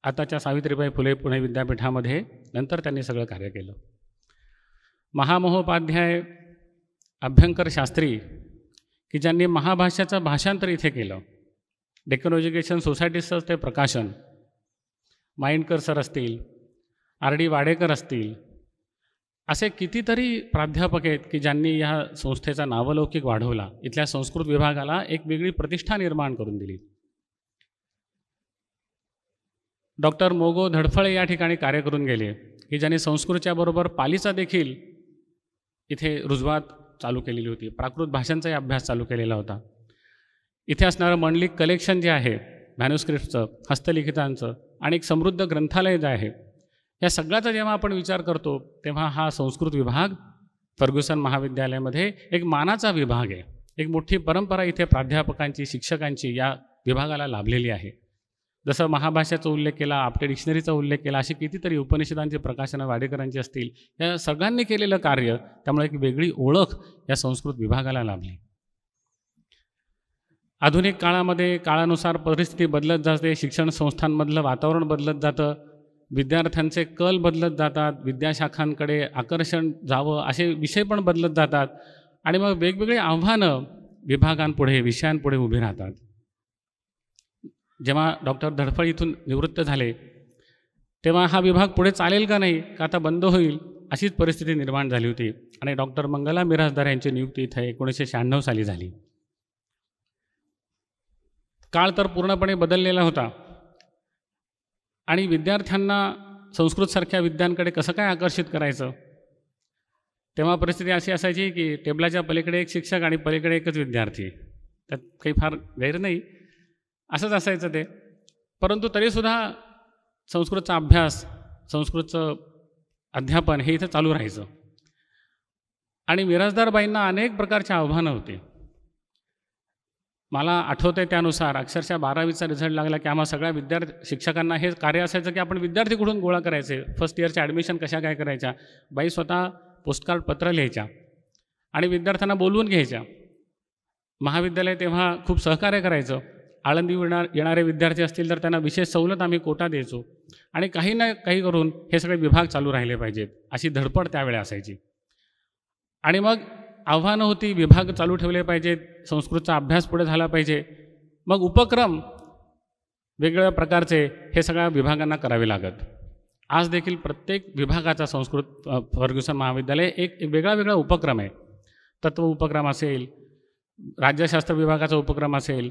Speaker 4: आताच्या सावित्रीबाई फुले पुणे विद्यापीठामध्ये नंतर त्यांनी सगळं कार्य केलं. महामहोपाध्याय अभ्यंकर शास्त्री की ज्यांनी महाभाष्याचं भाषांतर इथे केलं, डेक्कन एज्युकेशन सोसायटीचं ते प्रकाशन, माइंडकर सर असतील, RD वाडेकर असतील, असे कितीतरी प्राध्यापक आहेत की ज्यांनी या संस्थेचा नावलौकिक वाढवला, इथल्या संस्कृत विभागाला एक वेगळी प्रतिष्ठा निर्माण करून दिली. डॉक्टर मोगो धडफळे या ठिकाणी कार्य करून गेले की ज्यांनी संस्कृतच्या बरोबर पालीचा देखील इथे रुजवात चालू केलेली होती, प्राकृत भाषांचाही अभ्यास चालू केलेला होता. इथे असणारं मंडलिक कलेक्शन जे आहे मॅन्युस्क्रिप्टचं, हस्तलिखितांचं आणि एक समृद्ध ग्रंथालय जे आहे, या सगळ्याचा जेव्हा आपण विचार करतो तेव्हा हा संस्कृत विभाग फर्ग्युसन महाविद्यालयामध्ये एक मानाचा विभाग आहे. एक मोठी परंपरा इथे प्राध्यापकांची, शिक्षकांची या विभागाला लाभलेली आहे. जसं महाभाष्याचा उल्लेख केला, आपटे डिक्शनरीचा उल्लेख केला, अशी कितीतरी उपनिषदांची प्रकाशनं वाडेकरांची असतील, या सगळ्यांनी केलेलं कार्य, त्यामुळे एक वेगळी ओळख या संस्कृत विभागाला लाभली. आधुनिक काळामध्ये काळानुसार परिस्थिती बदलत जाते, शिक्षण संस्थांमधलं वातावरण बदलत जातं, विद्यार्थ्यांचे कल बदलत जातात, विद्याशाखांकडे आकर्षण जावं असे विषय पण बदलत जातात आणि मग वेगवेगळी आव्हानं विभागांपुढे, विषयांपुढे उभी राहतात. जेव्हा डॉक्टर धडफळ इथून निवृत्त झाले तेव्हा हा विभाग पुढे चालेल का नाही, का आता बंद होईल, अशीच परिस्थिती निर्माण झाली होती आणि डॉक्टर मंगला मिरासदार यांची नियुक्ती इथे 1996 साली झाली. काळ तर पूर्णपणे बदललेला होता आणि विद्यार्थ्यांना संस्कृतसारख्या विद्यांकडे कसं काय आकर्षित करायचं. तेव्हा परिस्थिती अशी असायची की टेबलाच्या पलीकडे एक शिक्षक आणि पलीकडे एकच विद्यार्थी, त्यात काही फार गैर नाही, असंच असायचं ते. परंतु तरीसुद्धा संस्कृतचा अभ्यास, संस्कृतचं अध्यापन हे इथं चालू राहायचं आणि मिरासदारबाईंना अनेक प्रकारची आव्हानं होती. मला आठवतं आहे त्यानुसार अक्षरशः 12वीचा रिझल्ट लागला की आम्हा सगळ्या शिक्षकांना हे कार्य असायचं की आपण विद्यार्थी कुठून गोळा करायचे, फर्स्ट इयरच्या ॲडमिशन कशा काय करायच्या. बाई स्वतः पोस्टकार्ड पत्र लिहायच्या आणि विद्यार्थ्यांना बोलवून घ्यायच्या. महाविद्यालय तेव्हा खूप सहकार्य करायचं. आळंदी येणारे विद्यार्थी असतील तर त्यांना विशेष सवलत आम्ही कोटा द्यायचो आणि काही ना काही करून हे सगळे विभाग चालू राहिले पाहिजेत अशी धडपड त्यावेळी असायची. आणि मग आव्हानं होती, विभाग चालू ठेवले पाहिजेत, संस्कृतचा अभ्यास पुढे झाला पाहिजे. मग उपक्रम वेगवेगळ्या प्रकारचे हे सगळ्या विभागांना करावे लागत. आज देखील प्रत्येक विभागाचा संस्कृत फर्ग्युसन महाविद्यालय एक वेगळा उपक्रम आहे. तत्व उपक्रम असेल, राज्यशास्त्र विभागाचा उपक्रम असेल,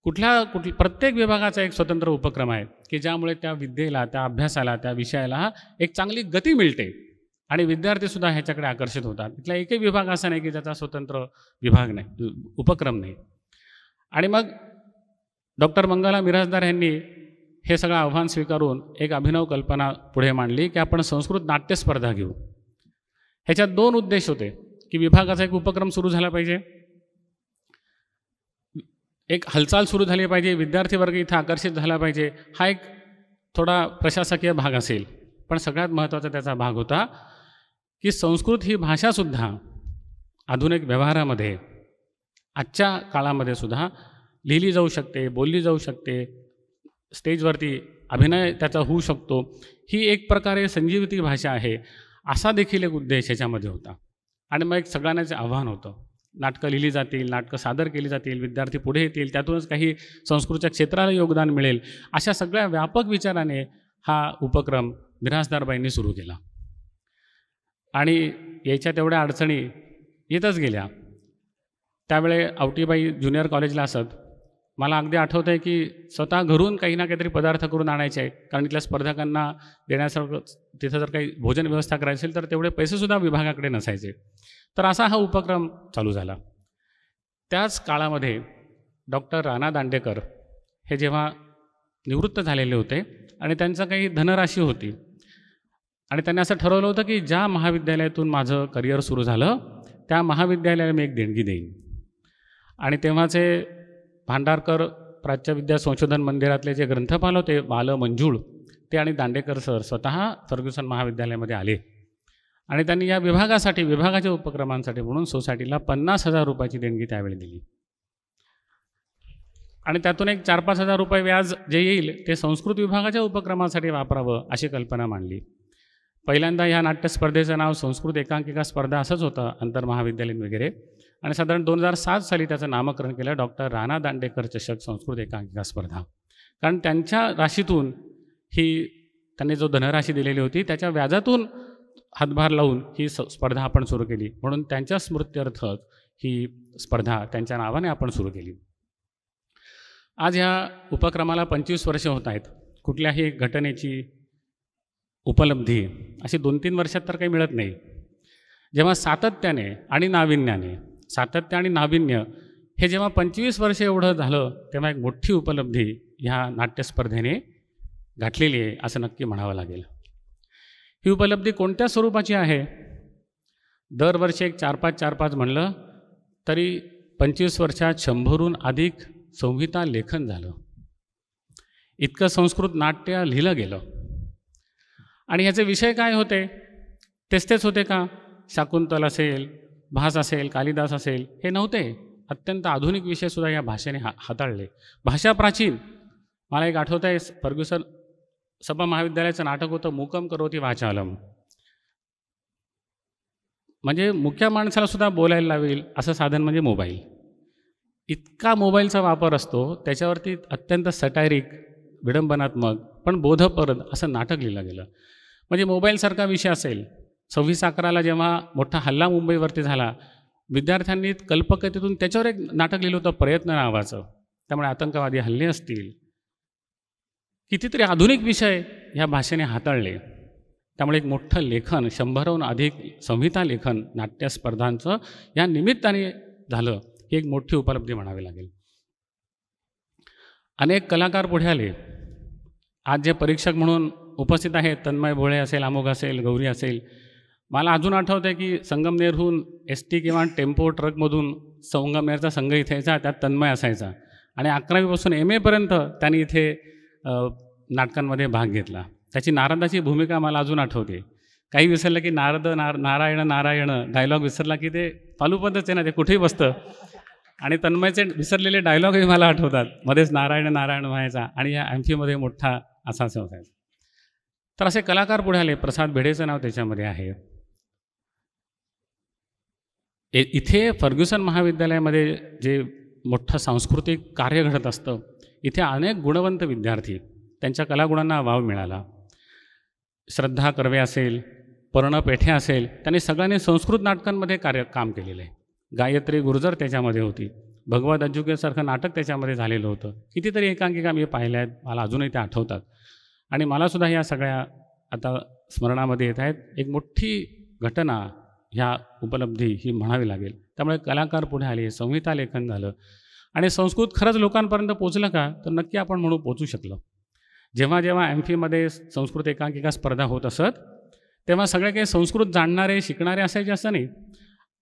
Speaker 4: प्रत्येक विभागाचा एक स्वतंत्र उपक्रम आहे की ज्यामुळे त्या विद्येला, त्या अभ्यासाला, त्या विषयाला एक चांगली गती मिळते आणि विद्यार्थीसुद्धा ह्याच्याकडे आकर्षित होतात. इथला एकही विभाग असा नाही की ज्याचा स्वतंत्र विभाग नाही, उपक्रम नाही. आणि मग डॉक्टर मंगला मिरासदार यांनी हे सगळं आव्हान स्वीकारून एक अभिनव कल्पना पुढे मांडली की आपण संस्कृत नाट्यस्पर्धा घेऊ. ह्याच्यात 2 उद्देश होते की विभागाचा एक उपक्रम सुरू झाला पाहिजे, एक हालचाल सुरू झाली पाहिजे, विद्यार्थी वर्ग इथं आकर्षित झाला पाहिजे. हा एक थोडा प्रशासकीय भाग असेल, पण सगळ्यात महत्त्वाचा त्याचा भाग होता की संस्कृत ही भाषासुद्धा आधुनिक व्यवहारामध्ये आजच्या काळामध्ये सुद्धा लिहिली जाऊ शकते, बोलली जाऊ शकते, स्टेजवरती अभिनय त्याचा होऊ शकतो. ही एक प्रकारे संजीवती भाषा आहे असा देखील एक उद्देश याच्यामध्ये होता. आणि मग एक सगळ्यांनाच आव्हान होतं, नाटकं लिहिली जातील, नाटकं सादर केली जातील, विद्यार्थी पुढे येतील, त्यातूनच काही संस्कृतच्या क्षेत्राला योगदान मिळेल, अशा सगळ्या व्यापक विचाराने हा उपक्रम मिरासदारबाईंनी सुरू केला. आणि याच्या तेवढ्या अडचणी येतच गेल्या. त्यावेळे आवटीबाई ज्युनियर कॉलेजला असत मला अगदी आठवतं आहे की स्वतः घरून काही ना काहीतरी पदार्थ करून आणायचे आहे, कारण इथल्या स्पर्धकांना देण्यासारखं तिथं जर काही भोजन व्यवस्था करायची असेल तर तेवढे पैसेसुद्धा विभागाकडे नसायचे. तर असा हा उपक्रम चालू झाला. त्याच काळामध्ये डॉक्टर राणा दांडेकर हे जेव्हा निवृत्त झालेले होते आणि त्यांचं काही धनराशी होती आणि त्यांनी असं ठरवलं होतं की ज्या महाविद्यालयातून माझं करिअर सुरू झालं त्या महाविद्यालयाला मी एक देणगी देईन. आणि तेव्हाचे भांडारकर प्राच्यविद्या संशोधन मंदिरातले जे ग्रंथपाल होते बाल मंजूळ, ते आणि दांडेकर सर स्वतः फर्ग्युसन महाविद्यालयामध्ये आले आणि त्यांनी या विभागासाठी, विभागाच्या उपक्रमांसाठी म्हणून सोसायटीला 50,000 रुपयाची देणगी त्यावेळी दिली. आणि त्यातून एक 4-5 हजार रुपये व्याज जे येईल ते संस्कृत विभागाच्या उपक्रमासाठी वापरावं अशी कल्पना मांडली. पहिल्यांदा ह्या नाट्यस्पर्धेचं नाव संस्कृत एकांकिका स्पर्धा असंच होतं, आंतरमहाविद्यालयीन वगैरे. आणि साधारण 2007 साली त्याचं नामकरण केलं डॉक्टर राणा दांडेकर चषक संस्कृत एकांकिका स्पर्धा. कारण त्यांच्या राशीतून ही त्यांनी जो धनराशी दिलेली होती त्याच्या व्याजातून हातभार लावून ही स्पर्धा आपण सुरू केली, म्हणून त्यांच्या स्मृत्यर्थ ही स्पर्धा त्यांच्या नावाने आपण सुरू केली. आज ह्या उपक्रमाला 25 वर्ष होत आहेत. कुठल्याही घटनेची उपलब्धी अशी 2-3 वर्षात तर काही मिळत नाही. जेव्हा सातत्याने आणि नाविन्याने, सातत्य आणि नाविन्य हे जेव्हा 25 वर्ष एवढं झालं तेव्हा एक मोठी उपलब्धी ह्या नाट्यस्पर्धेने गाठलेली आहे असं नक्की म्हणावं लागेल. ही उपलब्धी कोणत्या स्वरूपाची आहे? दरवर्षी एक 4-5 म्हणलं तरी 25 वर्षात 100हून अधिक संहिता लेखन झालं. इतकं संस्कृत नाट्य लिहिलं गेलं. आणि ह्याचे विषय काय होते? तेच होते का? शाकुंतल असेल, भास असेल, कालिदास असेल, हे नव्हते. अत्यंत आधुनिक विषयसुद्धा या भाषेने हाताळले. भाषा प्राचीन. मला एक आठवतं आहे, फर्ग्युसन सभा महाविद्यालयाचं नाटक होतं मूकम करोति वाचालम. म्हणजे मुख्य माणसालासुद्धा बोलायला लावेल असं साधन म्हणजे मोबाईल. इतका मोबाईलचा वापर असतो, त्याच्यावरती अत्यंत सटायरिक, विडंबनात्मक पण बोधप्रद असं नाटक लिहिलं गेलं. म्हणजे मोबाईलसारखा विषय असेल. 26/11ला जेव्हा मोठा हल्ला मुंबईवरती झाला, विद्यार्थ्यांनी कल्पकतेतून त्याच्यावर एक नाटक लिहिलं होतं प्रयत्न नावाचं. त्यामुळे आतंकवादी हल्ले असतील, कितीतरी आधुनिक विषय ह्या भाषेने हाताळले. त्यामुळे एक मोठं लेखन, 100हून अधिक संहिता लेखन नाट्यस्पर्धांचं या निमित्ताने झालं. ही एक मोठी उपलब्धी म्हणावी लागेल. अनेक कलाकार पुढे आले. आज जे परीक्षक म्हणून उपस्थित आहेत, तन्मय भोळे असेल, अमोघ असेल, गौरी असेल. मला अजून आठवतं आहे की संगमनेरहून एस.टी. किंवा टेम्पो ट्रकमधून संगमनेरचा संघ इथे यायचा, त्यात तन्मय असायचा. आणि 11वीपासून MA पर्यंत त्यांनी इथे नाटकांमध्ये भाग घेतला. त्याची नारदाची भूमिका मला अजून आठवते. काही विसरलं की नारद नारायण नारायण डायलॉग विसरला की ते पालुपदच आहे ना, ते कुठेही बसतं. आणि तन्मयचे विसरलेले डायलॉगही मला आठवतात. मध्येच नारायण नारायण व्हायचा आणि या ॲम्फीमध्ये मोठा असा असायचा. तर असे कलाकार पुढे आले. प्रसाद भेडेचं नाव त्याच्यामध्ये आहे. इथे फर्ग्युसन महाविद्यालयामध्ये जे मोठं सांस्कृतिक कार्य घडत असतं, इथे अनेक गुणवंत विद्यार्थी, त्यांच्या कलागुणांना वाव मिळाला. श्रद्धा कर्वे असेल, पर्ण पेठे असेल, त्यांनी सगळ्यांनी संस्कृत नाटकांमध्ये काम केलेलं आहे. गायत्री गुर्जर त्याच्यामध्ये होती. भगवत अज्जुकेसारखं नाटक त्याच्यामध्ये झालेलं होतं. कितीतरी एकांकिका मी पाहिल्या आहेत, मला अजूनही त्या आठवतात. आणि मलासुद्धा ह्या सगळ्या आता स्मरणामध्ये येत आहेत. एक मोठी घटना ह्या उपलब्धी ही म्हणावी लागेल. त्यामुळे कलाकार पुढे आले, संहिता लेखन झालं आणि संस्कृत खरंच लोकांपर्यंत पोचलं का? तर नक्की आपण म्हणू पोचू शकलो. जेव्हा जेव्हा MFIमध्ये संस्कृत एकांकिका स्पर्धा होत असत, तेव्हा सगळे काही संस्कृत जाणणारे, शिकणारे असायचे असं नाही.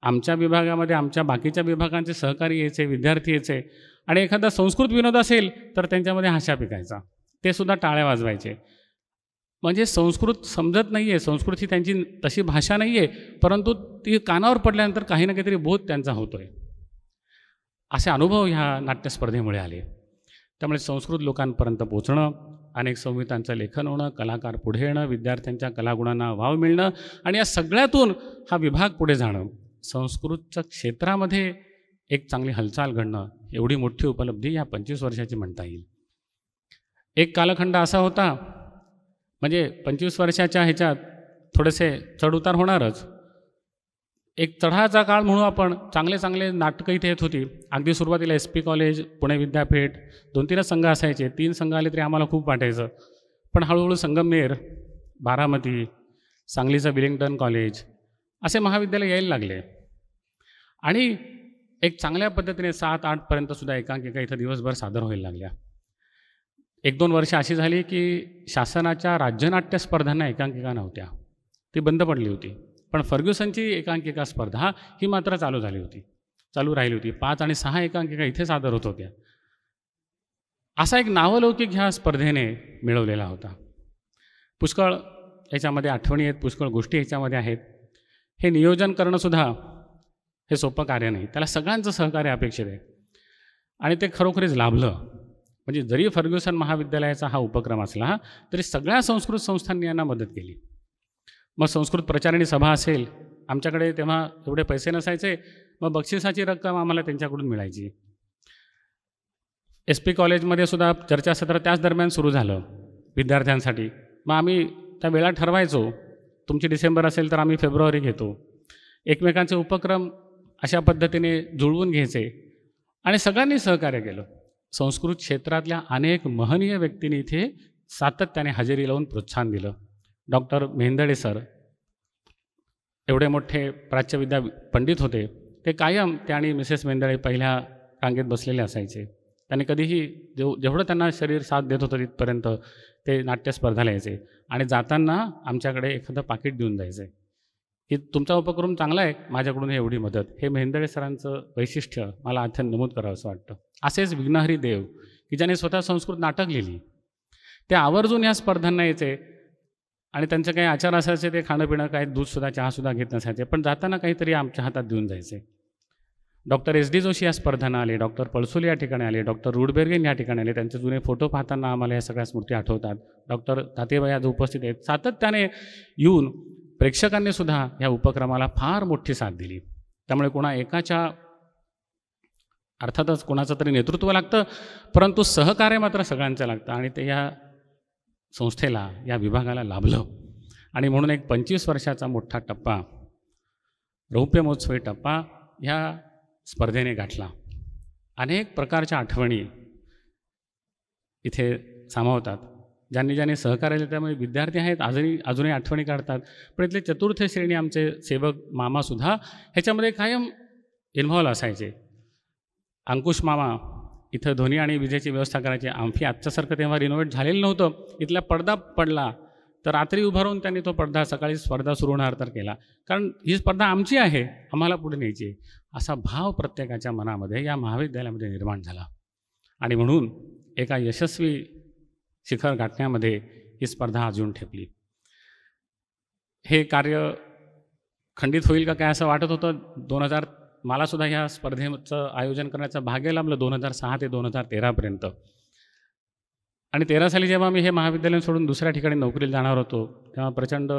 Speaker 4: आमच्या विभागामध्ये आमच्या बाकीच्या विभागांचे सहकारी यायचे, विद्यार्थी यायचे आणि एखादा संस्कृत विनोद असेल तर त्यांच्यामध्ये हास्या पिकायचा. ते सुद्धा टाळ्या वाजवायचे. म्हणजे संस्कृत समजत नाही आहे, संस्कृत ही त्यांची तशी भाषा नाही आहे, परंतु ती कानावर पडल्यानंतर काही ना काहीतरी बोध त्यांचा होतो आहे. असे अनुभव ह्या नाट्यस्पर्धेमुळे आले. त्यामुळे संस्कृत लोकांपर्यंत पोचणं, अनेक संहितांचं लेखन होणं, कलाकार पुढे येणं, विद्यार्थ्यांच्या कलागुणांना वाव मिळणं आणि या सगळ्यातून हा विभाग पुढे जाणं, संस्कृतच्या क्षेत्रामध्ये एक चांगली हालचाल घडणं, एवढी मोठी उपलब्धी या 25 वर्षाची म्हणता येईल. एक कालखंड असा होता, म्हणजे 25 वर्षाच्या ह्याच्यात थोडेसे चढउतार होणारच. एक चढाचा काळ म्हणून आपण चांगले चांगले नाटकं इथे येत होती. अगदी सुरुवातीला SP कॉलेज, पुणे विद्यापीठ 2-3च संघ असायचे. 3 संघ आले तरी आम्हाला खूप वाटायचं. पण हळूहळू संगमनेर, बारामती, सांगलीचं विलिंग्टन कॉलेज असे महाविद्यालय यायला लागले आणि एक चांगल्या पद्धतीने 7-8पर्यंतसुद्धा एकांकिका इथं दिवसभर सादर व्हायला लागल्या. 1-2 वर्ष अशी झाली की शासनाच्या राज्यनाट्य स्पर्धांना एकांकिका नव्हत्या, ती बंद पडली होती. पण फर्ग्युसनची एकांकिका स्पर्धा ही मात्र चालू राहिली होती. 5 आणि 6 एकांकिका इथे सादर होत होत्या. असा एक नावलौकिक ह्या स्पर्धेने मिळवलेला होता. पुष्कळ याच्यामध्ये आठवणी आहेत, पुष्कळ गोष्टी ह्याच्यामध्ये आहेत. हे नियोजन करणंसुद्धा हे सोपं कार्य नाही, त्याला सगळ्यांचं सहकार्य अपेक्षित आहे आणि ते खरोखरीच लाभलं. म्हणजे जरी फर्ग्युसन महाविद्यालयाचा हा उपक्रम असला तरी सगळ्या संस्कृत संस्थांनी यांना मदत केली. मग संस्कृत प्रचारिणी सभा असेल, आमच्याकडे तेव्हा एवढे पैसे नसायचे, मग बक्षिसाची रक्कम आम्हाला त्यांच्याकडून मिळायची. SP कॉलेजमध्ये सुद्धा चर्चासत्र त्याच दरम्यान सुरू झालं विद्यार्थ्यांसाठी. मग आम्ही त्या वेळा ठरवायचो, तुमची डिसेंबर असेल तर आम्ही फेब्रुवारी घेतो. एकमेकांचे उपक्रम अशा पद्धतीने जुळवून घ्यायचे आणि सगळ्यांनी सहकार्य केलं. संस्कृत क्षेत्रातल्या अनेक महनीय व्यक्तींनी इथे सातत्याने हजेरी लावून प्रोत्साहन दिलं. डॉक्टर मेहेंदळे सर एवढे मोठे प्राच्यविद्या पंडित होते, ते कायम ते आणि मिसेस मेहेंदळे पहिल्या रांगेत बसलेले असायचे. त्यांनी कधीही जेवढं त्यांना शरीर साथ देत होतं तिथपर्यंत ते नाट्यस्पर्धाला यायचे आणि जाताना आमच्याकडे एखादं पाकिट देऊन जायचे की तुमचा उपक्रम चांगला आहे, माझ्याकडून एवढी मदत. हे मेहेंदळे सरांचं वैशिष्ट्य मला आठवण नमूद करावं असं वाटतं. असेच विघ्नहरी देव की ज्याने स्वतः संस्कृत नाटक लिहिली, ते आवर्जून या स्पर्धांना यायचे आणि त्यांचे काही आचार असायचे, ते खाणं पिणं काय दूधसुद्धा चहासुद्धा घेत नसायचे, पण जाताना काहीतरी आमच्या हातात देऊन जायचे. डॉक्टर SD जोशी या स्पर्धांना आले, डॉक्टर पळसोली या ठिकाणी आले, डॉक्टर रुडबेर्गेन या ठिकाणी आले. त्यांचे जुने फोटो पाहताना आम्हाला या सगळ्या स्मृती आठवतात. डॉक्टर तातेबाई आज उपस्थित आहेत, सातत्याने येऊन प्रेक्षकांनीसुद्धा या उपक्रमाला फार मोठी साथ दिली. त्यामुळे कोणा एकाच्या अर्थातच कोणाचं तरी नेतृत्व लागतं, परंतु सहकार्य मात्र सगळ्यांचं लागतं आणि ते या संस्थेला, या विभागाला लाभलं. आणि म्हणून एक 25 वर्षाचा मोठा टप्पा, रौप्य महोत्सवी टप्पा ह्या स्पर्धेने गाठला. अनेक प्रकारच्या आठवणी इथे सामावतात. ज्यांनी सहकार्य दिलं त्यामुळे विद्यार्थी आहेत, अजूनही आठवणी काढतात. पण इथले चतुर्थ श्रेणी आमचे सेवक मामासुद्धा ह्याच्यामध्ये कायम इन्व्हॉल्व असायचे. अंकुश मामा इथं ध्वनी आणि विजेची व्यवस्था करायची. आम्ही आजच्यासारखं तेव्हा रिनोव्हेट झालेलं नव्हतं. इथला पडदा पडला तर रात्री उभा राहून त्यांनी तो पडदा, सकाळी स्पर्धा सुरू होणार तर केला, कारण ही स्पर्धा आमची आहे, आम्हाला पुढे न्यायची आहे, असा भाव प्रत्येकाच्या मनामध्ये या महाविद्यालयामध्ये निर्माण झाला. आणि म्हणून एका यशस्वी शिखर गाठण्यामध्ये ही स्पर्धा अजून ठेपली. हे कार्य खंडित होईल का काय असं वाटत होतं. मलासुद्धा ह्या स्पर्धेचं आयोजन करण्याचं भाग्य लाभलं 2006 ते 2013पर्यंत. आणि 13 साली जेव्हा मी हे महाविद्यालय सोडून दुसऱ्या ठिकाणी नोकरीला जाणार होतो, तेव्हा प्रचंड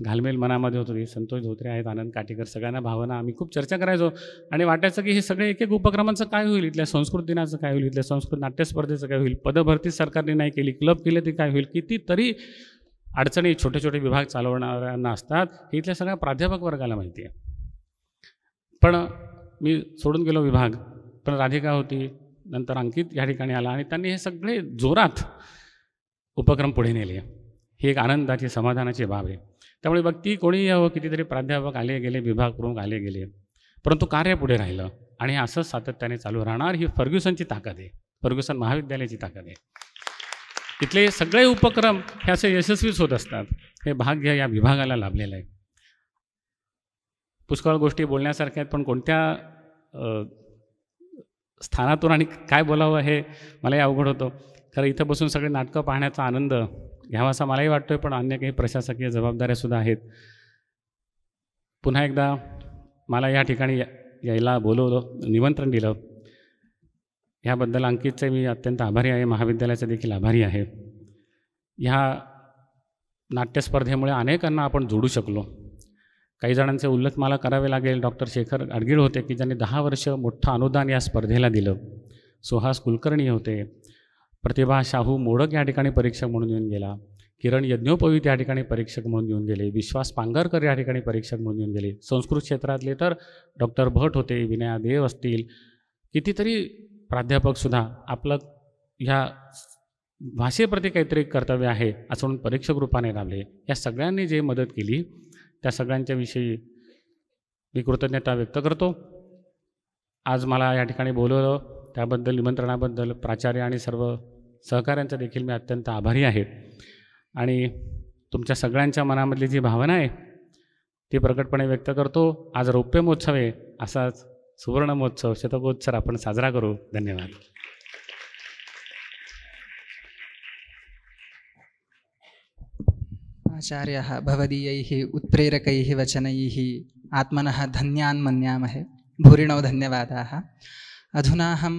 Speaker 4: घालमेल मनामध्ये होती. संतोष धोत्रे आहेत, आनंद काटेकर, सगळ्यांना भावना, आम्ही खूप चर्चा करायचो आणि वाटायचं की हे सगळे एक एक उपक्रमांचं काय होईल, इथल्या संस्कृत दिनाचं काय होईल, इथल्या संस्कृत नाट्यस्पर्धेचं काय होईल, पदभरती सरकारने नाही केली, क्लब केले ते काय होईल. कितीतरी अडचणी छोटे छोटे विभाग चालवणाऱ्यांना असतात, हे इथल्या सगळ्या प्राध्यापक वर्गाला माहिती आहे. पण मी सोडून गेलो विभाग, पण राधिका होती, नंतर अंकित या ठिकाणी आला आणि त्यांनी हे सगळे जोरात उपक्रम पुढे नेले. ही एक आनंदाची, समाधानाची बाब आहे. त्यामुळे बघती कोणीही यावं, कितीतरी प्राध्यापक आले गेले, विभाग प्रमुख आले गेले, परंतु कार्य पुढे राहिलं आणि असंच सातत्याने चालू राहणार. ही फर्ग्युसनची ताकद आहे, फर्ग्युसन महाविद्यालयाची ताकद आहे. इथले सगळे उपक्रम हे असे यशस्वीच होत असतात. हे भाग्य या विभागाला लाभलेलं आहे. पुष्कळ गोष्टी बोलण्यासारख्या आहेत, पण कोणत्या स्थानातून आणि काय बोलावं हे मलाही अवघड होतं. खरं इथं बसून सगळे नाटकं पाहण्याचा आनंद घ्यावा असा मलाही वाटतोय, पण अन्य काही प्रशासकीय जबाबदाऱ्यासुद्धा आहेत. पुन्हा एकदा मला या ठिकाणी यायला बोलवलं, निमंत्रण दिलं, ह्याबद्दल अंकितचे मी अत्यंत आभारी आहे, महाविद्यालयाचा देखील आभारी आहे. ह्या नाट्यस्पर्धेमुळे अनेकांना आपण जोडू शकलो. काही जणांचे उल्लेख मला करावे लागेल. डॉक्टर शेखर गाडगीळ होते की ज्यांनी 10 वर्ष मोठं अनुदान या स्पर्धेला दिलं. सुहास कुलकर्णी होते. प्रतिभा शाहू मोडक या ठिकाणी परीक्षक म्हणून येऊन गेला. किरण यज्ञोपवीत या ठिकाणी परीक्षक म्हणून येऊन गेले, विश्वास पांगरकर या ठिकाणी परीक्षक म्हणून येऊन गेले, संस्कृत क्षेत्रातले तर डॉक्टर भट होते, विनया देव असतील, कितीतरी प्राध्यापकसुद्धा आपलं ह्या भाषेप्रती काहीतरी कर्तव्य आहे असं म्हणून परीक्षक रूपाने राबले. या सगळ्यांनी जे मदत केली त्या सगळ्यांच्या विषयी मी कृतज्ञता व्यक्त करतो. आज मला या ठिकाणी बोलवलं त्याबद्दल, निमंत्रणाबद्दल प्राचार्य आणि सर्व सहकाऱ्यांचा देखील मी अत्यंत आभारी आहे. आणि तुमच्या सगळ्यांच्या मनामधली जी भावना आहे ती प्रकटपणे व्यक्त करतो. आज रौप्य महोत्सव आहे, असाच सुवर्ण महोत्सव, शतकोत्सव आपण साजरा करू. धन्यवाद.
Speaker 1: आचार्यः भवदीयैः उत्प्रेरकैः वचनैः आत्मनः धन्यान् मन्यामहे. भूरिणो धन्यवादाः. अधुना अहं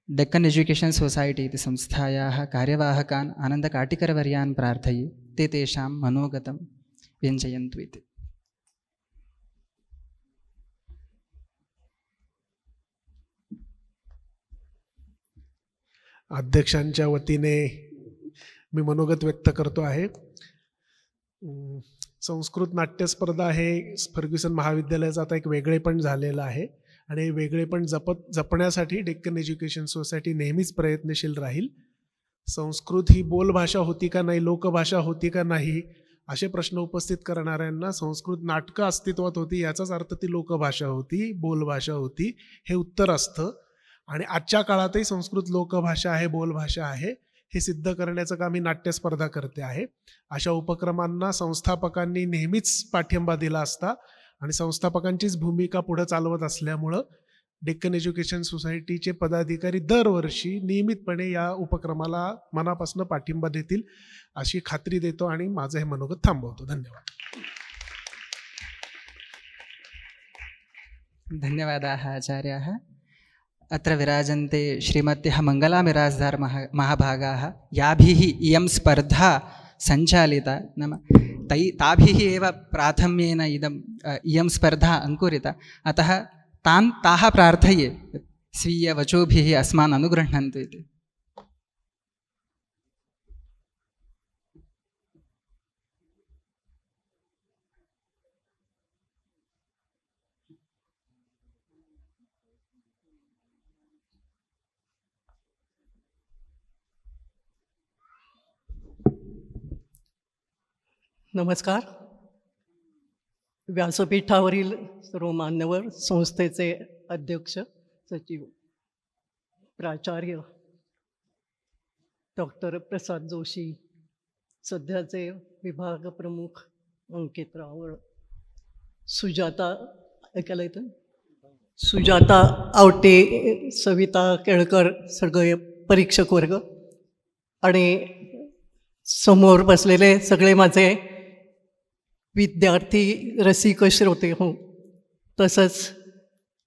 Speaker 1: डेक्कन् एजुकेशन् सोसैटी इति संस्थायाः कार्यवाहकान् आनन्दकाटिकरवर्यान् प्रार्थये ते तेषां मनोगतं व्यञ्जयन्तु इति.
Speaker 5: अध्यक्षांच्या वतीने मी मनोगत व्यक्त करतो आहे. संस्कृत नाट्यस्पर्धा हे फर्ग्युसन महाविद्यालयाचं आता एक वेगळेपण झालेलं आहे आणि वेगळेपण जपण्यासाठी डेक्कन एज्युकेशन सोसायटी नेहमीच प्रयत्नशील राहील. संस्कृत ही बोलभाषा होती का नाही, लोकभाषा होती का नाही, असे प्रश्न उपस्थित करणाऱ्यांना संस्कृत नाटकं अस्तित्वात होती याचाच अर्थ ती लोकभाषा होती, बोलभाषा होती हे उत्तर असतं. आणि आजच्या काळातही संस्कृत लोकभाषा आहे, बोलभाषा आहे हे सिद्ध करण्याचं काम ही नाट्यस्पर्धा करते आहे. अशा उपक्रमांना संस्थापकांनी नेहमीच पाठिंबा दिला असता आणि संस्थापकांचीच भूमिका पुढे चालवत असल्यामुळं डेक्कन एज्युकेशन सोसायटीचे पदाधिकारी दरवर्षी नियमितपणे या उपक्रमाला मनापासून पाठिंबा देतील अशी खात्री देतो आणि माझं हे मनोगत थांबवतो. धन्यवाद.
Speaker 1: धन्यवादाः आचार्याः. अत्र विराजन्ते श्रीमत्यः मङ्गलामिराजदार महाभागाः याभिः इयं स्पर्धा सञ्चालिता, नाम ताभिः एव प्राथम्येन इयं स्पर्धा अङ्कुरिता. अतः ताः प्रार्थये स्वीयवचोभिः अस्मान् अनुगृह्णन्तु इति.
Speaker 6: नमस्कार. व्यासपीठावरील सर्व मान्यवर, संस्थेचे अध्यक्ष, सचिव, प्राचार्य डॉक्टर प्रसाद जोशी, सध्याचे विभाग प्रमुख अंकित रावळ, सुजाता आवटे, सविता केळकर, सगळे परीक्षक वर्ग आणि समोर बसलेले सगळे माझे विद्यार्थी रसिक श्रोते हो, तसंच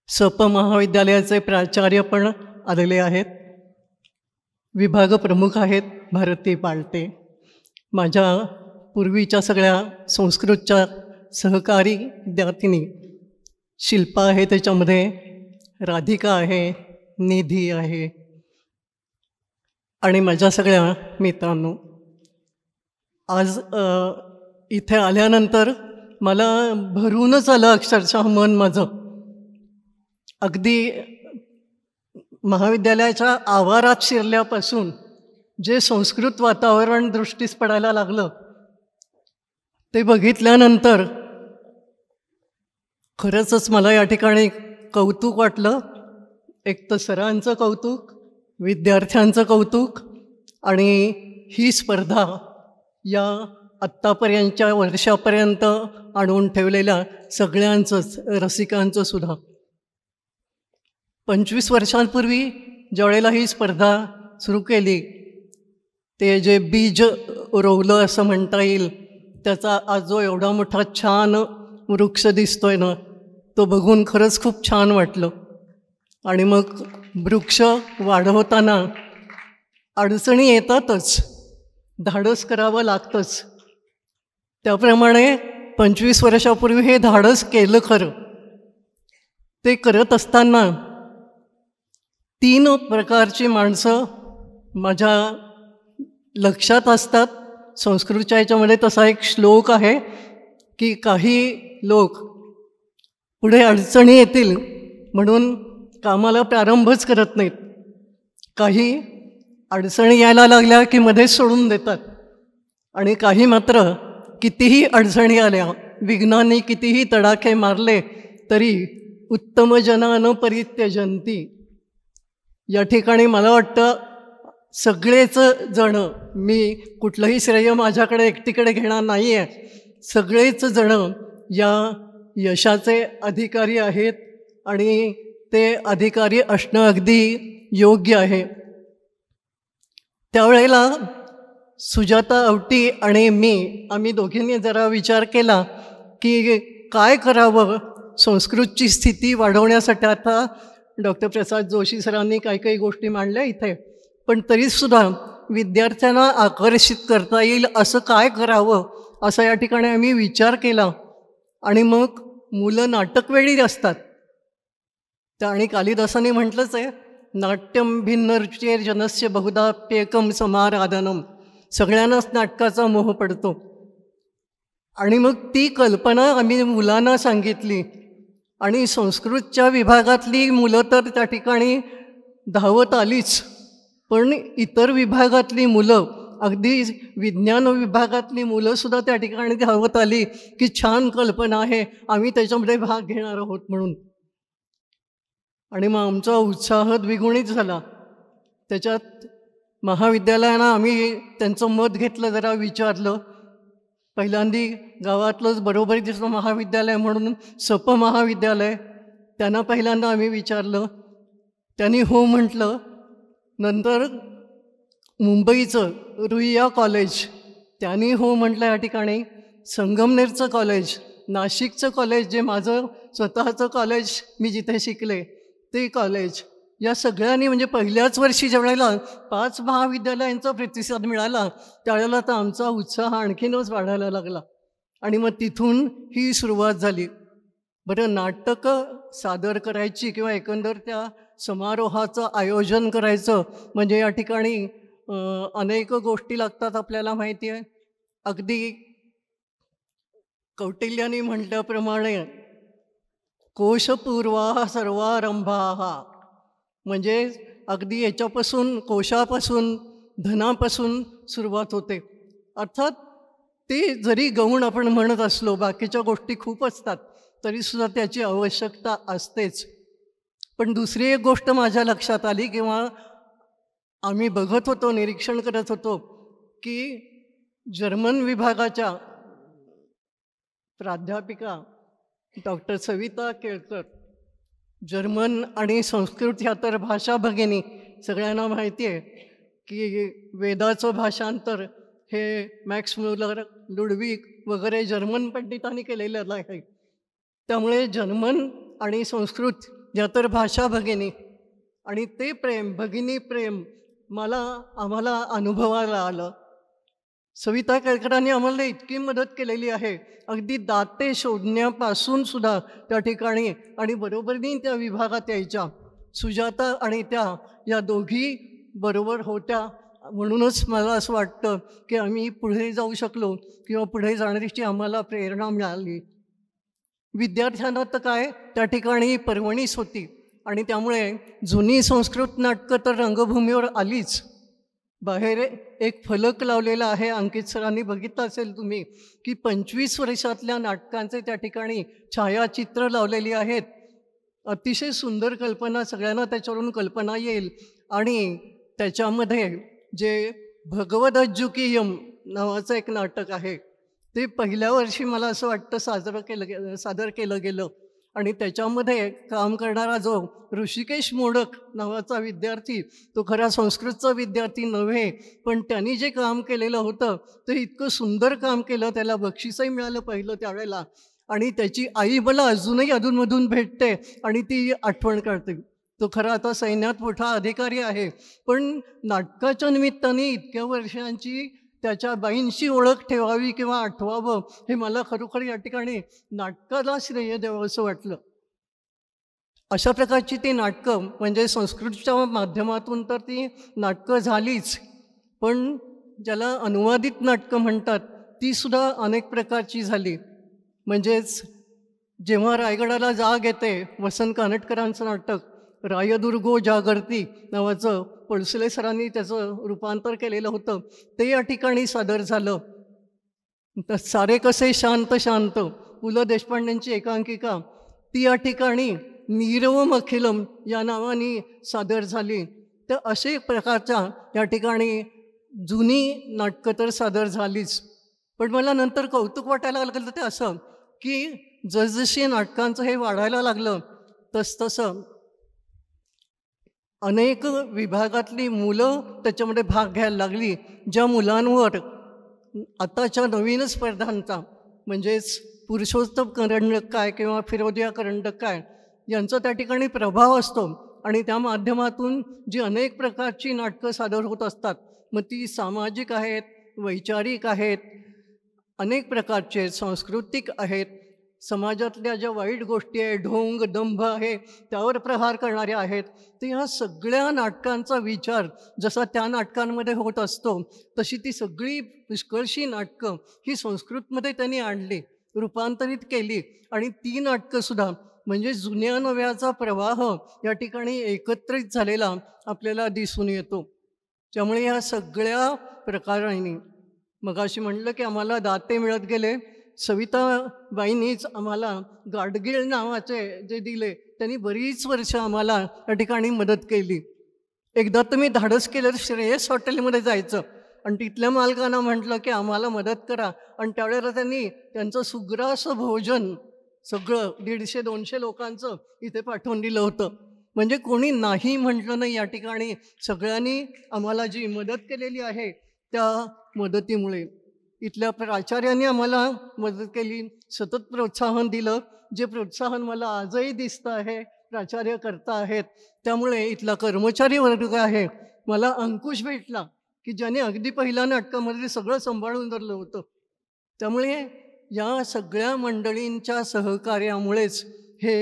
Speaker 6: सप महाविद्यालयाचे प्राचार्य पण आलेले आहेत. विभाग प्रमुख आहेत भारती पालटे, माझ्या पूर्वीच्या सगळ्या संस्कृतच्या सहकारी विद्यार्थिनी, शिल्पा आहे, त्याच्यामध्ये राधिका आहे, निधी आहे आणि माझ्या सगळ्या मित्रांनो, आज इथे आल्यानंतर मला भरूनच आलं अक्षरशः मन माझं. अगदी महाविद्यालयाच्या आवारात शिरल्यापासून जे संस्कृत वातावरण दृष्टीस पडायला लागलं ते बघितल्यानंतर खरंच मला या ठिकाणी कौतुक वाटलं. एक तर सरांचं कौतुक, विद्यार्थ्यांचं कौतुक आणि ही स्पर्धा या आत्तापर्यंतच्या वर्षापर्यंत आणून ठेवलेल्या सगळ्यांचंच, रसिकांचं सुद्धा. 25 वर्षांपूर्वी ज्यावेळेला ही स्पर्धा सुरू केली ते जे बीज रोवलं असं म्हणता येईल, त्याचा आज जो एवढा मोठा छान वृक्ष दिसतोय ना, तो बघून खरंच खूप छान वाटलं. आणि मग वृक्ष वाढवताना अडचणी येतातच, धाडस करावं लागतंच. त्याप्रमाणे 25 वर्षापूर्वी हे धाडस केलं खरं. ते करत असताना 3 प्रकारची माणसं माझ्या लक्षात असतात. संस्कृतच्या ह्याच्यामध्ये तसा एक श्लोक आहे की काही लोक पुढे अडचणी येतील म्हणून कामाला प्रारंभच करत नाहीत. काही अडचणी यायला लागल्या की मध्येच सोडून देतात. आणि काही मात्र कितीही अडचणी आल्या, विघ्नांनी कितीही तडाखे मारले तरी उत्तम जना न परित्यजंती. या ठिकाणी मला वाटतं सगळेच जण, मी कुठलंही श्रेय माझ्याकडे एकटीकडे घेणार नाही आहे, सगळेच जण या यशाचे अधिकारी आहेत आणि ते अधिकारी असणं अगदी योग्य आहे. त्यावेळेला सुजाता आवटी आणि आम्ही दोघींनी जरा विचार केला की काय करावं संस्कृतची स्थिती वाढवण्यासाठी. आता डॉक्टर प्रसाद जोशी सरांनी काही गोष्टी मांडल्या इथे, पण तरीसुद्धा विद्यार्थ्यांना आकर्षित करता येईल असं काय करावं असा या ठिकाणी आम्ही विचार केला. आणि मग मुलं नाटकवेळी असतात त्या, आणि कालिदासाने म्हटलंच आहे, नाट्यम भिन्न रुचेर जनस्य बहुधाप्येकम समाराधनम. सगळ्यांनाच नाटकाचा मोह पडतो. आणि मग ती कल्पना आम्ही मुलांना सांगितली. आणि संस्कृतच्या विभागातली मुलं तर त्या ठिकाणी धावत आलीच, पण इतर विभागातली मुलं, अगदी विज्ञान विभागातली मुलंसुद्धा त्या ठिकाणी धावत आली की छान कल्पना आहे, आम्ही त्याच्यामध्ये भाग घेणार आहोत म्हणून. आणि मग आमचा उत्साह द्विगुणित झाला. त्याच्यात महाविद्यालयानं आम्ही त्यांचं मत घेतलं, जरा विचारलं. पहिल्यांदी गावातलंच बरोबरीचं महाविद्यालय म्हणून सप महाविद्यालय, त्यांना पहिल्यांदा आम्ही विचारलं, त्यांनी हो म्हटलं. नंतर मुंबईचं रुईया कॉलेज, त्यांनी हो म्हटलं. या ठिकाणी संगमनेरचं कॉलेज, नाशिकचं कॉलेज, जे माझं स्वतःचं कॉलेज मी जिथे शिकले ते कॉलेज, या सगळ्यांनी म्हणजे पहिल्याच वर्षी ज्यावेळेला 5 महाविद्यालयांचा प्रतिसाद मिळाला त्यावेळेला तर आमचा उत्साह आणखीनच वाढायला लागला. आणि मग तिथून ही सुरुवात झाली. बरं, नाटकं सादर करायची किंवा एकंदर त्या समारोहाचं आयोजन करायचं म्हणजे या ठिकाणी अनेक गोष्टी लागतात, आपल्याला माहिती आहे. अगदी कौटिल्याने म्हटल्याप्रमाणे कोशपूर्वा सर्वारंभा, म्हणजे अगदी याच्यापासून, कोशापासून, धनापासून सुरुवात होते. अर्थात ते जरी गौण आपण म्हणत असलो, बाकीच्या गोष्टी खूप असतात, तरीसुद्धा त्याची आवश्यकता असतेच. पण दुसरी एक गोष्ट माझ्या लक्षात आली किंवा आम्ही बघत होतो, निरीक्षण करत होतो की जर्मन विभागाच्या प्राध्यापिका डॉक्टर सविता केळकर, जर्मन आणि संस्कृत ह्या तर भाषा भगिनी, सगळ्यांना माहिती आहे की वेदाचं भाषांतर हे मॅक्स म्युलर, लुडविक वगैरे जर्मन पंडितांनी केलेलं आहे. त्यामुळे जर्मन आणि संस्कृत या तर भाषा भगिनी, आणि ते प्रेम, भगिनी प्रेम आम्हाला अनुभवायला आलं. सविता केळकरांनी आम्हाला इतकी मदत केलेली आहे, अगदी दाते शोधण्यापासून सुद्धा त्या ठिकाणी, आणि बरोबरीने त्या विभागात यायच्या. सुजाता आणि त्या या दोघी बरोबर होत्या, म्हणूनच मला असं वाटतं की आम्ही पुढे जाऊ शकलो किंवा पुढे जाण्याची आम्हाला प्रेरणा मिळाली. विद्यार्थ्यांना तर काय त्या ठिकाणी पर्वणीच होती, आणि त्यामुळे जुनी संस्कृत नाटकं तर रंगभूमीवर आलीच. बाहेर एक फलक लावलेला आहे, अंकित सरांनी बघितलं असेल तुम्ही, की 25 वर्षातल्या नाटकांचे त्या ठिकाणी छायाचित्र लावलेली आहेत. अतिशय सुंदर कल्पना, सगळ्यांना त्याच्यावरून कल्पना येईल. आणि त्याच्यामध्ये जे भगवदज्जुकीयम नावाचं एक नाटक आहे, ते पहिल्या वर्षी मला असं वाटतं सादर केलं गेलं. आणि त्याच्यामध्ये काम करणारा जो ऋषिकेश मोडक नावाचा विद्यार्थी, तो खरा संस्कृतचा विद्यार्थी नव्हे, पण त्यांनी जे काम केलेलं होतं ते इतकं सुंदर काम केलं, त्याला बक्षीसही मिळालं पहिलं त्यावेळेला. आणि त्याची आई मला अजूनही अधूनमधून भेटते आणि ती आठवण काढते. तो खरा आता सैन्यात मोठा अधिकारी आहे, पण नाटकाच्या निमित्ताने इतक्या वर्षांची त्याच्या बाईंशी ओळख ठेवावी किंवा आठवावं, हे मला खरोखर या ठिकाणी नाटकाला श्रेय द्यावं असं वाटलं. अशा प्रकारची ती नाटकं, म्हणजे संस्कृतच्या माध्यमातून तर ती नाटकं झालीच, पण ज्याला अनुवादित नाटकं म्हणतात तीसुद्धा अनेक प्रकारची झाली. म्हणजेच जेव्हा रायगडाला जाग येते, वसंत कानेटकरांचं नाटक रायदुर्गो जागर्ती नावाचं पळसुले सरांनी त्याचं रूपांतर केलेलं होतं, ते या ठिकाणी सादर झालं. तर सारे कसे शांत शांत पु ल देशपांडेंची एकांकिका ती या ठिकाणी नीरवम अखिलम या नावाने सादर झाली. तर असे प्रकारच्या या ठिकाणी जुनी नाटकं तर सादर झालीच. पण मला नंतर कौतुक वाटायला लागलं ते असं की जसजशी नाटकांचं हे वाढायला लागलं तसतसं अनेक विभागातली मुलं त्याच्यामध्ये भाग घ्यायला लागली. ज्या मुलांवर आताच्या नवीन स्पर्धांचा म्हणजेच पुरुषोत्तम करंडक काय किंवा फिरोदिया करंडक काय यांचा त्या ठिकाणी प्रभाव असतो आणि त्या माध्यमातून जी अनेक प्रकारची नाटकं सादर होत असतात, मग ती सामाजिक आहेत, वैचारिक आहेत, अनेक प्रकारचे सांस्कृतिक आहेत, समाजातल्या ज्या वाईट गोष्टी आहेत, ढोंग दंभ आहे त्यावर प्रहार करणाऱ्या आहेत. तर ह्या सगळ्या नाटकांचा विचार जसा त्या नाटकांमध्ये होत असतो तशी ती सगळी पुष्कळशी नाटकं ही संस्कृतमध्ये त्यांनी आणली, रूपांतरित केली आणि ती नाटकंसुद्धा म्हणजे जुन्या नव्याचा प्रवाह या ठिकाणी एकत्रित झालेला आपल्याला दिसून येतो. त्यामुळे ह्या सगळ्या प्रकारांनी मगाशी म्हटलं की आम्हाला दाते मिळत गेले. सविताबाईंनीच आम्हाला गाडगीळ नावाचे जे दिले त्यांनी बरीच वर्ष आम्हाला या ठिकाणी मदत केली. एकदा तर मी धाडस केलं श्रेयस हॉटेलमध्ये जायचं आणि तिथल्या मालकांना म्हटलं की आम्हाला मदत करा आणि त्यावेळेला त्यांनी त्यांचं सुग्रास भोजन सगळं 150-200 लोकांचं इथे पाठवून दिलं होतं. म्हणजे कोणी नाही म्हटलं नाही. या ठिकाणी सगळ्यांनी आम्हाला जी मदत केलेली आहे त्या मदतीमुळे इथल्या प्राचार्यांनी आम्हाला मदत केली, सतत प्रोत्साहन दिलं, जे प्रोत्साहन मला आजही दिसतं आहे प्राचार्य करता आहेत. त्यामुळे इथला कर्मचारी वर्ग आहे मला अंकुश भेटला की ज्याने अगदी पहिल्या नाटकामध्ये सगळं सांभाळून धरलं होतं. त्यामुळे या सगळ्या मंडळींच्या सहकार्यामुळेच हे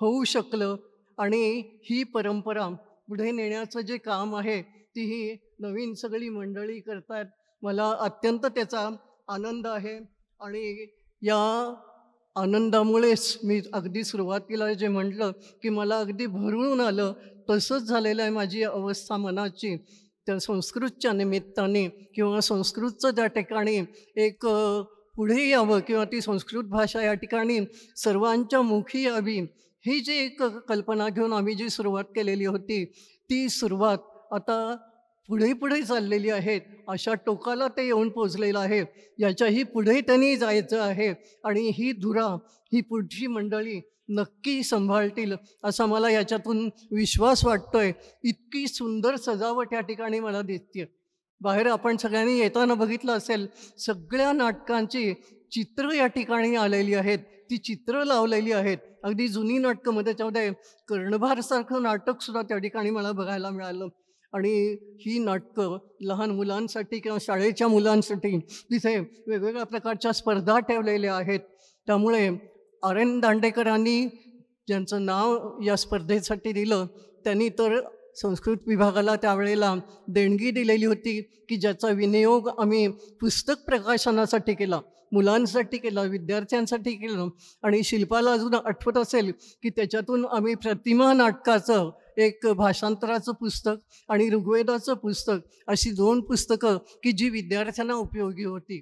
Speaker 6: होऊ शकलं आणि ही परंपरा पुढे नेण्याचं जे काम आहे ती ही नवीन सगळी मंडळी करतात. मला अत्यंत त्याचा आनंद आहे आणि या आनंदामुळेच मी अगदी सुरुवातीला जे म्हटलं की मला अगदी भरून आलं तसंच झालेलं आहे माझी अवस्था मनाची. त्या संस्कृतच्या निमित्ताने किंवा संस्कृतचं त्या ठिकाणी एक पुढे यावं किंवा ती संस्कृत भाषा या ठिकाणी सर्वांच्या मुखी यावी ही जी एक कल्पना घेऊन आम्ही जी सुरुवात केलेली होती ती सुरुवात आता पुढे चाललेली आहे. अशा टोकाला ते येऊन पोचलेलं आहे. याच्याही पुढे त्यांनी जायचं आहे आणि ही धुरा ही पुढची मंडळी नक्की सांभाळतील असा मला याच्यातून विश्वास वाटतोय. इतकी सुंदर सजावट या ठिकाणी मला दिसते. बाहेर आपण सगळ्यांनी येताना बघितलं असेल सगळ्या नाटकांची चित्र या ठिकाणी आलेली आहेत, ती चित्र लावलेली आहेत. अगदी जुनी नाटकं त्याच्यामध्ये कर्णभारसारखं नाटकसुद्धा त्या ठिकाणी मला बघायला मिळालं. आणि ही नाटकं लहान मुलांसाठी किंवा शाळेच्या मुलांसाठी तिथे वेगवेगळ्या प्रकारच्या स्पर्धा ठेवलेल्या आहेत. त्यामुळे RN दांडेकरांनी ज्यांचं नाव या स्पर्धेसाठी दिलं त्यांनी तर संस्कृत विभागाला त्यावेळेला देणगी दिलेली होती की ज्याचा विनियोग आम्ही पुस्तक प्रकाशनासाठी केला, मुलांसाठी केला, विद्यार्थ्यांसाठी केलं. आणि शिल्पाला अजून आठवत असेल की त्याच्यातून आम्ही प्रतिमा नाटकाचं एक भाषांतराचं पुस्तक आणि ऋग्वेदाचं पुस्तक अशी 2 पुस्तकं की जी विद्यार्थ्यांना उपयोगी होती.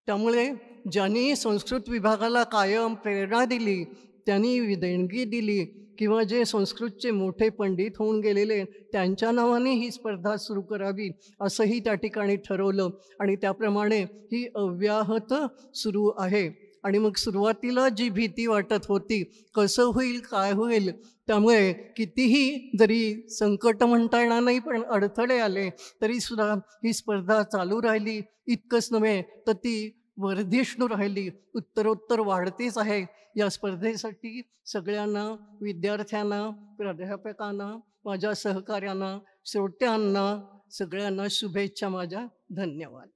Speaker 6: त्यामुळे ज्यांनी संस्कृत विभागाला कायम प्रेरणा दिली, त्यांनी देणगी दिली किंवा जे संस्कृतचे मोठे पंडित होऊन गेलेले त्यांच्या नावाने ही स्पर्धा सुरू करावी असंही त्या ठिकाणी ठरवलं आणि त्याप्रमाणे ही अव्याहत सुरू आहे. आणि मग सुरुवातीला जी भीती वाटत होती कसं होईल काय होईल, त्यामुळे कितीही जरी संकट म्हणता येणार नाही पण अडथळे आले तरीसुद्धा ही स्पर्धा चालू राहिली. इतकंच नव्हे तर ती वर्धिष्णू राहिली, उत्तरोत्तर वाढतेच आहे. या स्पर्धेसाठी सगळ्यांना, विद्यार्थ्यांना, प्राध्यापकांना, माझ्या सहकाऱ्यांना, श्रोत्यांना सगळ्यांना शुभेच्छा माझ्या. धन्यवाद.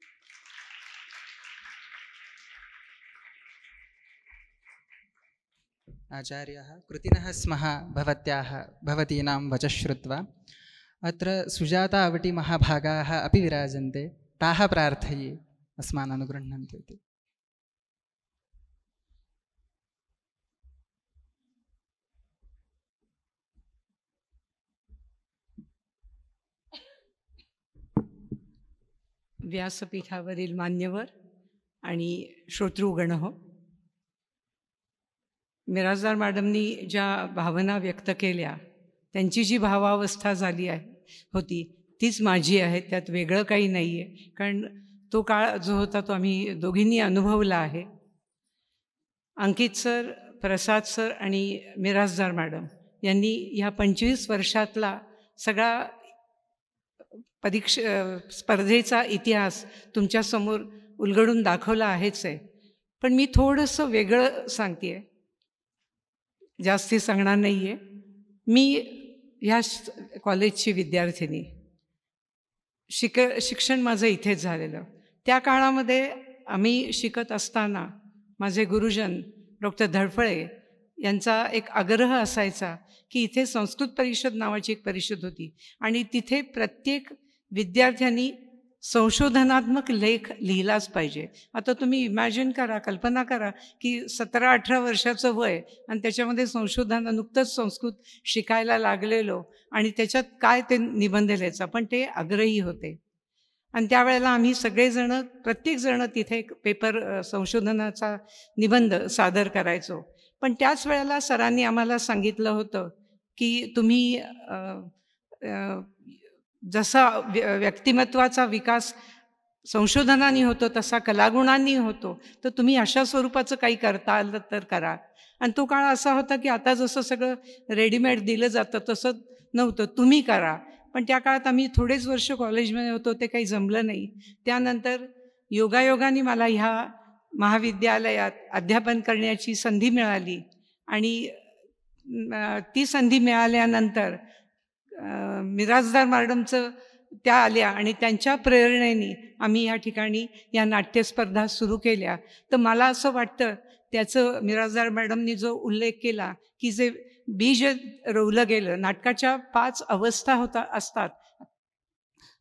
Speaker 1: आचार्याः कृतिनः स्मः भवतीनां वचः श्रुत्वा अत्र सुजाता अवटी महाभागाः अपि विराजन्ते. ताः प्रार्थये अस्मान् अनुगृह्णन्तु इति।
Speaker 7: व्यासपीठावरील मान्यवर आणि श्रोतृगण हो, मिरासदार मॅडमनी ज्या भावना व्यक्त केल्या, त्यांची जी भावावस्था झाली होती तीच माझी आहे, त्यात वेगळं काही नाही आहे. कारण तो काळ जो होता तो आम्ही दोघींनी अनुभवला आहे. अंकित सर, प्रसाद सर आणि मिरासदार मॅडम यांनी ह्या 25 वर्षातला सगळा स्पर्धेचा इतिहास तुमच्यासमोर उलगडून दाखवला आहेच आहे. पण मी थोडंसं वेगळं सांगते आहे, जास्ती सांगणार नाही आहे. मी ह्या कॉलेजची विद्यार्थिनी, शिक्षण माझं इथेच झालेलं. त्या काळामध्ये आम्ही शिकत असताना माझे गुरुजन डॉक्टर धडफळे यांचा एक आग्रह असायचा की इथे संस्कृत परिषद नावाची एक परिषद होती आणि तिथे प्रत्येक विद्यार्थ्यांनी संशोधनात्मक लेख लिहिलाच पाहिजे. आता तुम्ही इमॅजिन करा, कल्पना करा की 17-18 वर्षाचं वय आणि त्याच्यामध्ये संशोधन, नुकतंच संस्कृत शिकायला लागलेलो आणि त्याच्यात काय ते निबंध लिहायचा. पण ते आग्रही होते आणि त्यावेळेला आम्ही सगळेजणं, प्रत्येकजणं तिथे एक पेपर, संशोधनाचा निबंध सादर करायचो. पण त्याच वेळेला सरांनी आम्हाला सांगितलं होतं की तुम्ही जसा व्यक्तिमत्वाचा विकास संशोधनाने होतो तसा कलागुणांनी होतो, तर तुम्ही अशा स्वरूपाचं काही करता आलं तर करा. आणि तो काळ असा होता की आता जसं सगळं रेडीमेड दिलं जातं तसं नव्हतं, तुम्ही करा. पण त्या काळात आम्ही थोडेच वर्ष कॉलेजमध्ये होतो, ते काही जमलं नाही. त्यानंतर योगायोगाने मला ह्या महाविद्यालयात अध्यापन करण्याची संधी मिळाली आणि ती संधी मिळाल्यानंतर मिरासदार मॅडमचं त्या आल्या आणि त्यांच्या प्रेरणेने आम्ही या ठिकाणी या नाट्यस्पर्धा सुरू केल्या. तर मला असं वाटतं त्याचं मिरासदार मॅडमनी जो उल्लेख केला की जे बीज रोवलं गेलं, नाटकाच्या 5 अवस्था असतात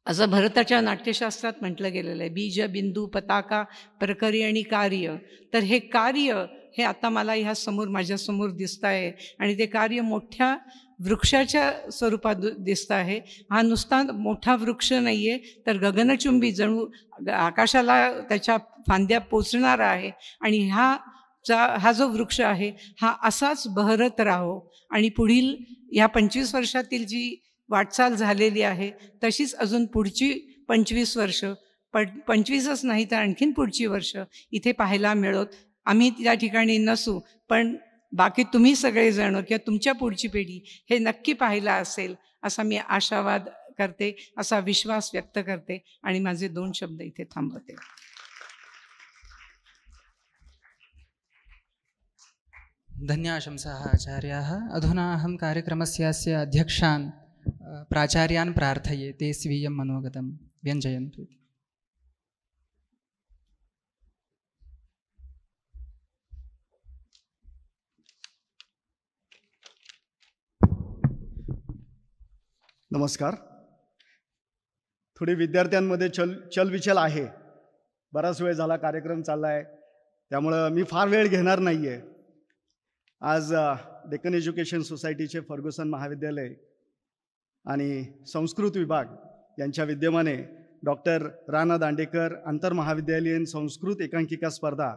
Speaker 7: असं भरताच्या नाट्यशास्त्रात म्हटलं गेलेलं आहे. बीज, बिंदू, पताका, प्रकरी आणि कार्य. तर हे कार्य हे आता मला ह्या समोर, माझ्यासमोर दिसतं आहे आणि ते कार्य मोठ्या वृक्षाच्या स्वरूपात दिसतं आहे. हा नुसता मोठा वृक्ष नाही आहे, तर गगनचुंबी, जणू आकाशाला त्याच्या फांद्या पोचणारा आहे. आणि हा जो वृक्ष आहे हा असाच बहरत राहो आणि पुढील ह्या 25 वर्षातील जी वाटचाल झालेली आहे तशीच अजून पुढची 25 वर्ष, 25च नाही तर आणखीन पुढची वर्ष इथे पाहायला मिळत. आम्ही त्या ठिकाणी नसू, पण बाकी तुम्ही सगळेजण किंवा तुमच्या पुढची पिढी हे नक्की पाहिला असेल असा मी आशावाद करते, असा विश्वास व्यक्त करते आणि माझे 2 शब्द इथे थांबवते.
Speaker 1: धन्याशंसाः आचार्याः. अधुना अहं कार्यक्रमस्यास्य अध्यक्षान् प्राचार्यान् प्रार्थये ते स्वीयं मनोगतं व्यञ्जयन्तु.
Speaker 8: नमस्कार. थोडी विद्यार्थ्यांमध्ये चलविचल आहे. बराच वेळ झाला कार्यक्रम चालला आहे, त्यामुळं मी फार वेळ घेणार नाही आहे. आज डेक्कन एज्युकेशन सोसायटीचे फर्ग्युसन महाविद्यालय आणि संस्कृत विभाग यांच्या विद्यमाने डॉक्टर राणा दांडेकर आंतरमहाविद्यालयीन संस्कृत एकांकिका स्पर्धा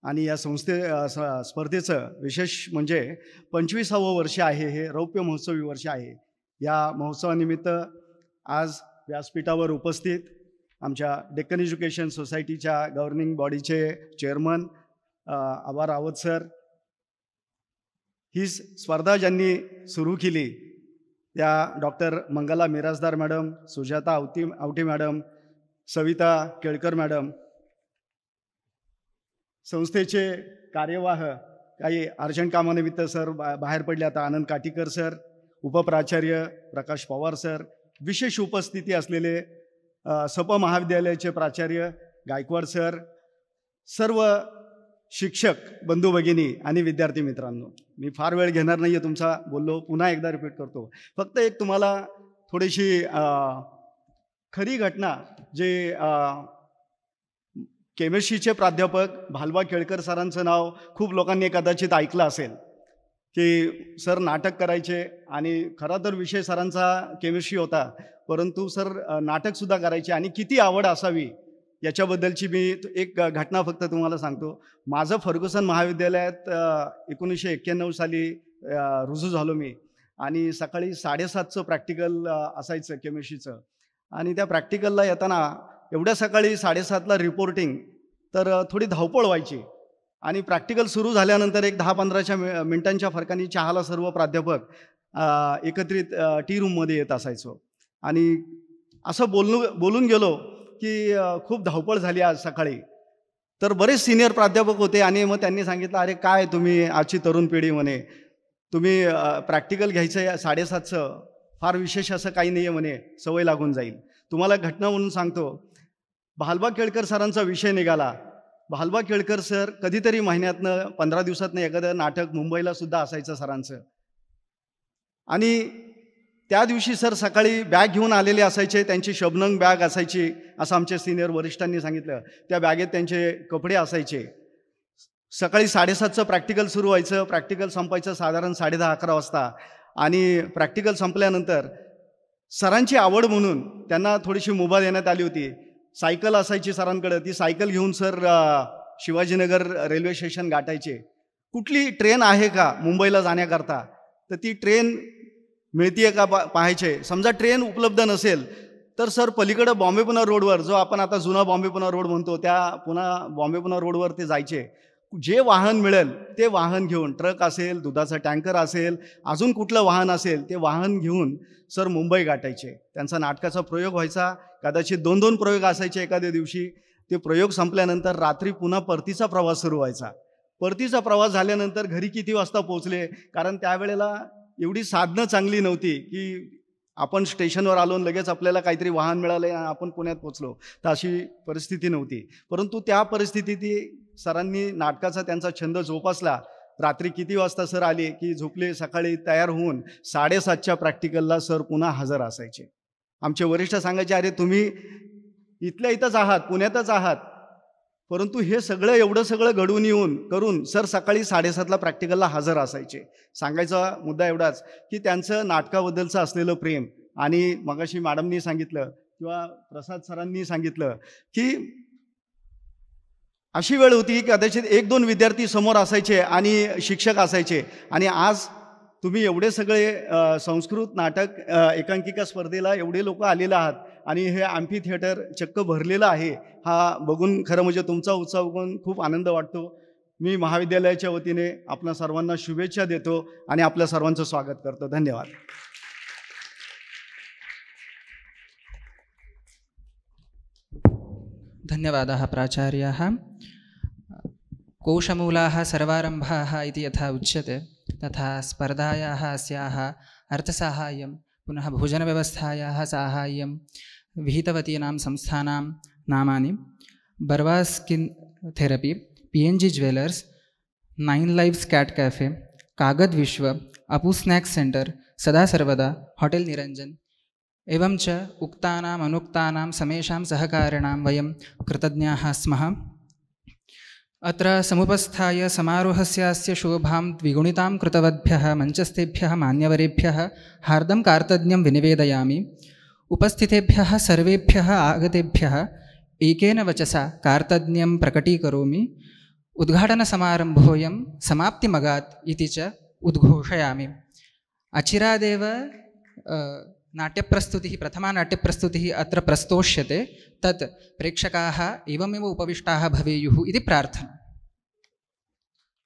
Speaker 8: आणि या स्पर्धेचं विशेष म्हणजे 25वे वर्ष आहे. हे रौप्य महोत्सवी वर्ष आहे. या महोत्सवानिमित्त आज व्यासपीठावर उपस्थित आमच्या डेक्कन एज्युकेशन सोसायटीच्या गव्हर्निंग बॉडीचे चेअरमन आबा रावत सर, ही स्पर्धा ज्यांनी सुरू केली त्या doctor Mangala Mirasdar madam, Sujata Awate madam, Savita Kelkar madam, संस्थेचे कार्यवाह काही अर्जंट कामानिमित्त सर बाहेर पडले, आता आनंद काटीकर सर, उपप्राचार्य प्रकाश पवार सर, विशेष उपस्थिती असलेले सप महाविद्यालयाचे प्राचार्य गायकवाड सर, सर्व शिक्षक बंधू भगिनी आणि विद्यार्थी मित्रांनो, मी फार वेळ घेणार नाही आहे तुमचा. बोललो पुन्हा एकदा रिपीट करतो. फक्त एक तुम्हाला थोडीशी खरी घटना जे केमिस्ट्रीचे प्राध्यापक भालबा केळकर सरांचं नाव खूप लोकांनी कदाचित ऐकलं असेल की सर नाटक करायचे आणि खरा तर विषय सरांचा केमिस्ट्री होता, परंतु सर नाटकसुद्धा करायचे आणि किती आवड असावी याच्याबद्दलची मी एक घटना फक्त तुम्हाला सांगतो. माझं फर्ग्युसन महाविद्यालयात 1991 साली रुजू झालो मी आणि सकाळी 7:30चं प्रॅक्टिकल असायचं केमिस्ट्रीचं आणि त्या प्रॅक्टिकलला येताना एवढ्या सकाळी 7:30ला रिपोर्टिंग तर थोडी धावपळ व्हायची आणि प्रॅक्टिकल सुरू झाल्यानंतर एक 10-15 मिनिटांच्या फरकाने चहाला सर्व प्राध्यापक एकत्रित टी रूममध्ये येत असायचो आणि असं बोलून गेलो की खूप धावपळ झाली आज सकाळी. तर बरेच सिनियर प्राध्यापक होते आणि मग त्यांनी सांगितलं, अरे काय तुम्ही आजची तरुण पिढी म्हणे, तुम्ही प्रॅक्टिकल घ्यायचं आहे 7:30चं, फार विशेष असं काही नाही आहे म्हणे, सवय लागून जाईल. तुम्हाला घटना म्हणून सांगतो, भालबा केळकर सरांचा विषय निघाला. भालबा केळकर सर कधीतरी महिन्यातनं 15 दिवसातनं एखादं नाटक मुंबईला सुद्धा असायचं सरांचं आणि त्या दिवशी सर सकाळी बॅग घेऊन आलेले असायचे, त्यांची शबनंग बॅग असायची असं आमच्या सिनियर वरिष्ठांनी सांगितलं. त्या बॅगेत त्यांचे कपडे असायचे. सकाळी 7:30चं प्रॅक्टिकल सुरू व्हायचं, प्रॅक्टिकल संपायचं साधारण 10:30-11 वाजता आणि प्रॅक्टिकल संपल्यानंतर सरांची आवड म्हणून त्यांना थोडीशी मुभा देण्यात आली होती. सायकल असायची सरांकडं, ती सायकल घेऊन सर शिवाजीनगर रेल्वे स्टेशन गाठायचे. कुठली ट्रेन आहे का मुंबईला जाण्याकरता, तर ती ट्रेन मिळतीये का पाहायचे. समजा ट्रेन उपलब्ध नसेल तर सर पलीकडं बॉम्बे पुणा रोडवर, जो आपण आता जुना बॉम्बे पुणा रोड म्हणतो, त्या बॉम्बे पुणा रोडवर ते जायचे. जे वाहन मिळेल ते वाहन घेऊन, ट्रक असेल, दुधाचा टँकर असेल, अजून कुठलं वाहन असेल ते वाहन घेऊन सर मुंबई गाठायचे. त्यांचा नाटकाचा प्रयोग व्हायचा, कदाचित 2-2 प्रयोग असायचे एखाद्या दिवशी. ते प्रयोग संपल्यानंतर रात्री पुन्हा परतीचा प्रवास सुरू व्हायचा. परतीचा प्रवास झाल्यानंतर घरी किती वाजता पोहोचले, कारण त्यावेळेला एवढी साधनं चांगली नव्हती की आपण स्टेशनवर आलो लगेच आपल्याला काहीतरी वाहन मिळाले आणि आपण पुण्यात पोचलो, तर अशी परिस्थिती नव्हती. परंतु त्या परिस्थितीत सरांनी नाटकाचा त्यांचा छंद जोपासला. रात्री किती वाजता सर आले की झोपले, सकाळी तयार होऊन 7:30च्या प्रॅक्टिकलला सर पुन्हा हजर असायचे. आमचे वरिष्ठ सांगायचे, अरे तुम्ही इथल्या इथंच आहात, पुण्यातच आहात, परंतु हे सगळं एवढं सगळं घडून येऊन करून सर सकाळी 7:30ला प्रॅक्टिकलला हजर असायचे. सांगायचा मुद्दा एवढाच की त्यांचं नाटकाबद्दलचं असलेलं प्रेम. आणि मगाशी मॅडमनी सांगितलं किंवा प्रसाद सरांनी सांगितलं की अशी वेळ होती की कदाचित 1-2 विद्यार्थी समोर असायचे आणि शिक्षक असायचे. आणि आज तुम्ही एवढे सगळे संस्कृत नाटक एकांकिका स्पर्धेला एवढे लोक आलेले आहात आणि हे ॲम्फी थिएटर चक्क भरलेलं आहे. हा बघून खरं म्हणजे तुमचा उत्साह बघून खूप आनंद वाटतो. मी महाविद्यालयाच्या वतीने आपल्या सर्वांना शुभेच्छा देतो आणि आपल्या सर्वांचं स्वागत करतो. धन्यवाद.
Speaker 1: धन्यवादाः प्राचार्याः. कोशमूलाः सर्वारम्भाः इति यथा उच्यते तथा स्पर्धायाः अस्याः अर्थसाहाय्यं पुनः भोजनव्यवस्थायाः साहाय्यं विहितवतीनां संस्थानां नामानि Barva skin therapy, PNG jewellers, 9 lives cat cafe, Kagad Vishwa, अपू स्नैक्स सेंटर, सदा सर्वदा, होटेल निरंजन एवं च उक्तानाम् अनुक्तानां समेषां सहकारिणां वयं कृतज्ञाः स्मः. अत्र समुपस्थाय समारोहस्यास्य शोभां द्विगुणितां कृतवद्भ्यः मञ्चस्थेभ्यः मान्यवरेभ्यः हार्दं कार्तज्ञं विनिवेदयामि. उपस्थितेभ्यः सर्वेभ्यः आगतेभ्यः एकेन वचसा कार्तज्ञं प्रकटीकरोमि. उद्घाटनसमारम्भोऽयं समाप्तिमगात् इति च उद्घोषयामि. अचिरादेव नाट्यप्रस्तुतिः, प्रथमा नाट्यप्रस्तुतिः अत्र प्रस्तोष्यते. तत् प्रेक्षकाः एवमेव उपविष्टाः भवेयुः इति प्रार्थना.